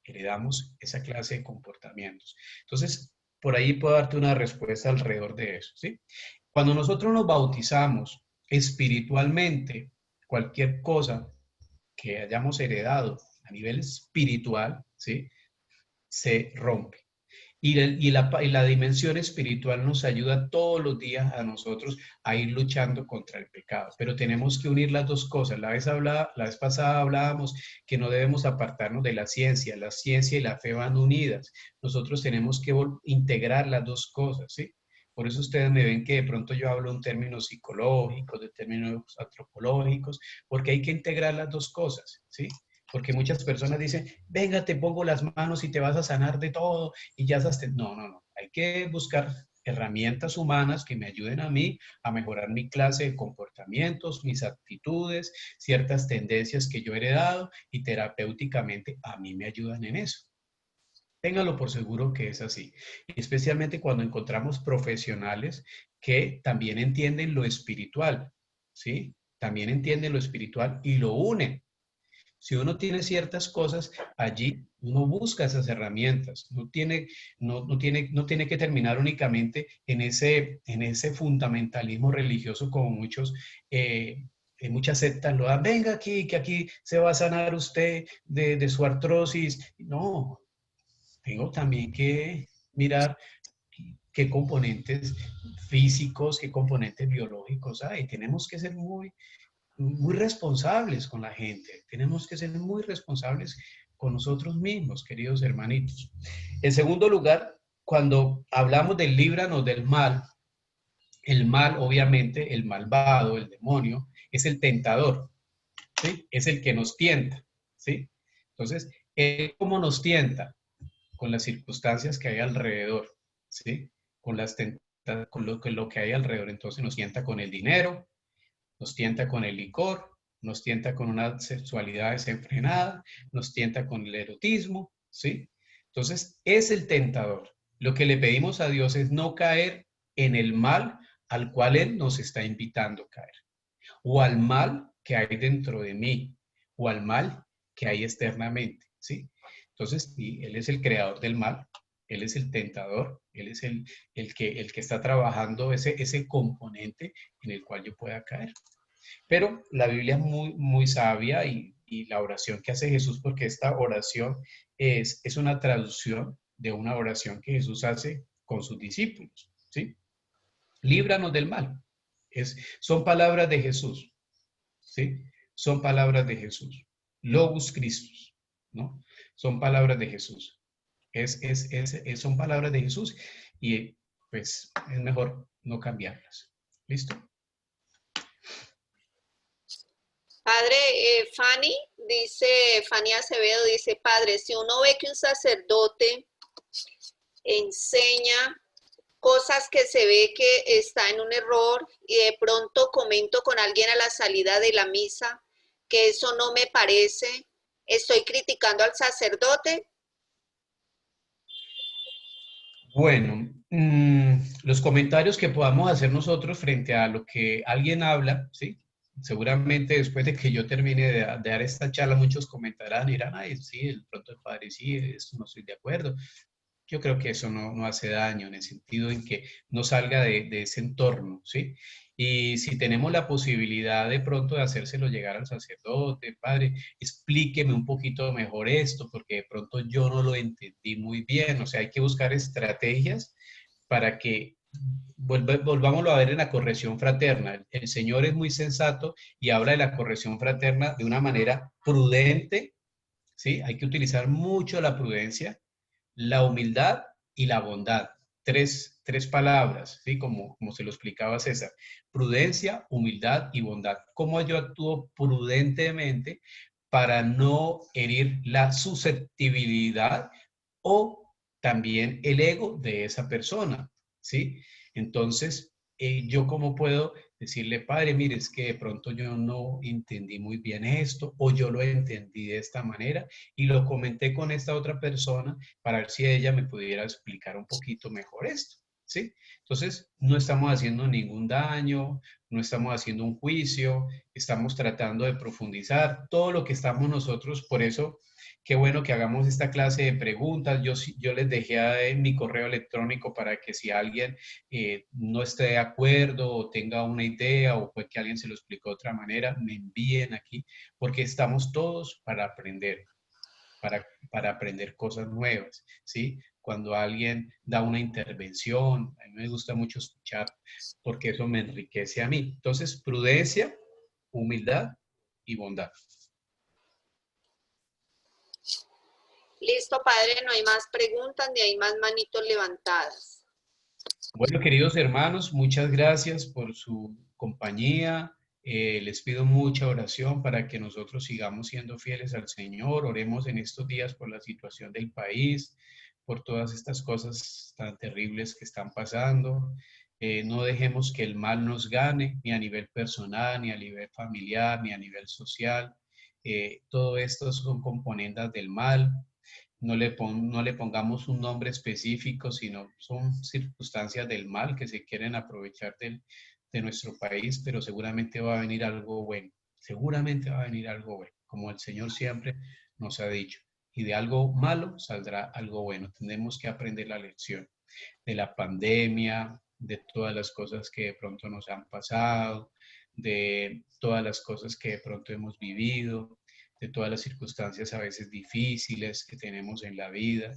heredamos esa clase de comportamientos. Entonces, por ahí puedo darte una respuesta alrededor de eso, ¿sí? Cuando nosotros nos bautizamos espiritualmente, cualquier cosa que hayamos heredado a nivel espiritual, ¿sí?, se rompe. Y la dimensión espiritual nos ayuda todos los días a nosotros a ir luchando contra el pecado. Pero tenemos que unir las dos cosas. La vez pasada hablábamos que no debemos apartarnos de la ciencia. La ciencia y la fe van unidas. Nosotros tenemos que integrar las dos cosas, ¿sí? Por eso ustedes me ven que de pronto yo hablo en términos psicológicos, de términos antropológicos, porque hay que integrar las dos cosas, ¿sí? Porque muchas personas dicen, venga, te pongo las manos y te vas a sanar de todo y ya estás... No, no, no. Hay que buscar herramientas humanas que me ayuden a mí a mejorar mi clase de comportamientos, mis actitudes, ciertas tendencias que yo he heredado, y terapéuticamente a mí me ayudan en eso. Téngalo por seguro que es así. Especialmente cuando encontramos profesionales que también entienden lo espiritual, ¿sí? También entienden lo espiritual y lo unen. Si uno tiene ciertas cosas, allí uno busca esas herramientas. No tiene que terminar únicamente en ese fundamentalismo religioso como muchas sectas lo dan. Venga aquí, que aquí se va a sanar usted de su artrosis. No, tengo también que mirar qué componentes físicos, qué componentes biológicos hay. Tenemos que ser muy responsables con la gente. Tenemos que ser muy responsables con nosotros mismos, queridos hermanitos. En segundo lugar, cuando hablamos del líbranos del mal, el mal, obviamente, el malvado, el demonio, es el tentador, ¿sí? Es el que nos tienta, ¿sí? Entonces, ¿cómo nos tienta? Con las circunstancias que hay alrededor, ¿sí? Con lo que hay alrededor. Entonces nos tienta con el dinero, nos tienta con el licor, nos tienta con una sexualidad desenfrenada, nos tienta con el erotismo, ¿sí? Entonces, es el tentador. Lo que le pedimos a Dios es no caer en el mal al cual Él nos está invitando a caer, o al mal que hay dentro de mí, o al mal que hay externamente, ¿sí? Entonces, Él es el creador del mal, Él es el tentador, Él es el que está trabajando ese componente en el cual yo pueda caer. Pero la Biblia es muy, muy sabia, y la oración que hace Jesús, porque esta oración es una traducción de una oración que Jesús hace con sus discípulos, ¿sí? Líbranos del mal. Son palabras de Jesús, ¿sí? Son palabras de Jesús. Logos Christus, ¿no? Son palabras de Jesús. Son palabras de Jesús, y pues es mejor no cambiarlas. ¿Listo? Padre, Fanny Acevedo dice, padre, si uno ve que un sacerdote enseña cosas que se ve que está en un error, y de pronto comento con alguien a la salida de la misa que eso no me parece, ¿estoy criticando al sacerdote? Bueno, los comentarios que podamos hacer nosotros frente a lo que alguien habla, ¿sí? seguramente después de que yo termine de dar esta charla, muchos comentarán y dirán, ay, sí, el pronto el padre, sí, esto no estoy de acuerdo. Yo creo que eso no hace daño en el sentido en que no salga de ese entorno, ¿sí? Y si tenemos la posibilidad de pronto de hacérselo llegar al sacerdote, padre, explíqueme un poquito mejor esto, porque de pronto yo no lo entendí muy bien. O sea, hay que buscar estrategias para que volvámoslo a ver en la corrección fraterna. El Señor es muy sensato y habla de la corrección fraterna de una manera prudente, ¿sí? Hay que utilizar mucho la prudencia, la humildad y la bondad. Tres palabras, ¿sí? Como se lo explicaba César. Prudencia, humildad y bondad. ¿Cómo yo actúo prudentemente para no herir la susceptibilidad o también el ego de esa persona? ¿Sí? Entonces, yo cómo puedo decirle, padre, mire, es que de pronto yo no entendí muy bien esto, o yo lo entendí de esta manera, y lo comenté con esta otra persona para ver si ella me pudiera explicar un poquito mejor esto, ¿sí? Entonces, no estamos haciendo ningún daño, no estamos haciendo un juicio, estamos tratando de profundizar todo lo que estamos nosotros, por eso qué bueno que hagamos esta clase de preguntas. Yo les dejé mi correo electrónico para que si alguien no esté de acuerdo o tenga una idea o pues que alguien se lo explicó de otra manera, me envíen aquí, porque estamos todos para aprender, para aprender cosas nuevas, ¿sí? Cuando alguien da una intervención, a mí me gusta mucho escuchar porque eso me enriquece a mí. Entonces, prudencia, humildad y bondad. Listo, padre, no hay más preguntas ni hay más manitos levantadas. Bueno, queridos hermanos, muchas gracias por su compañía. Les pido mucha oración para que nosotros sigamos siendo fieles al Señor. Oremos en estos días por la situación del país, por todas estas cosas tan terribles que están pasando. No dejemos que el mal nos gane, ni a nivel personal, ni a nivel familiar, ni a nivel social. Todo esto son componentes del mal. No le pongamos un nombre específico, sino son circunstancias del mal que se quieren aprovechar de nuestro país, pero seguramente va a venir algo bueno. Seguramente va a venir algo bueno, como el Señor siempre nos ha dicho. Y de algo malo saldrá algo bueno. Tenemos que aprender la lección de la pandemia, de todas las cosas que de pronto nos han pasado, de todas las cosas que de pronto hemos vivido, de todas las circunstancias a veces difíciles que tenemos en la vida.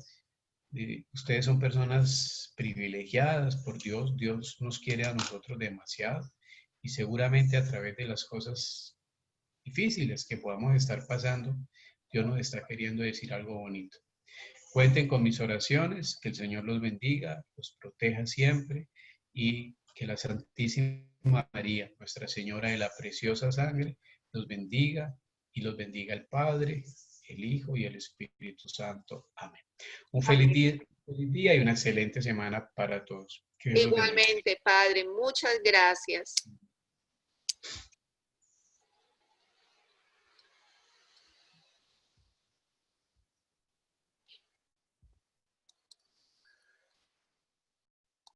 Ustedes son personas privilegiadas por Dios. Dios nos quiere a nosotros demasiado y seguramente a través de las cosas difíciles que podamos estar pasando, Dios nos está queriendo decir algo bonito. Cuenten con mis oraciones, que el Señor los bendiga, los proteja siempre y que la Santísima María, Nuestra Señora de la Preciosa Sangre, los bendiga y los bendiga el Padre, el Hijo y el Espíritu Santo. Amén. Un feliz día y una excelente semana para todos. Que Dios los bendiga. Igualmente, padre, muchas gracias.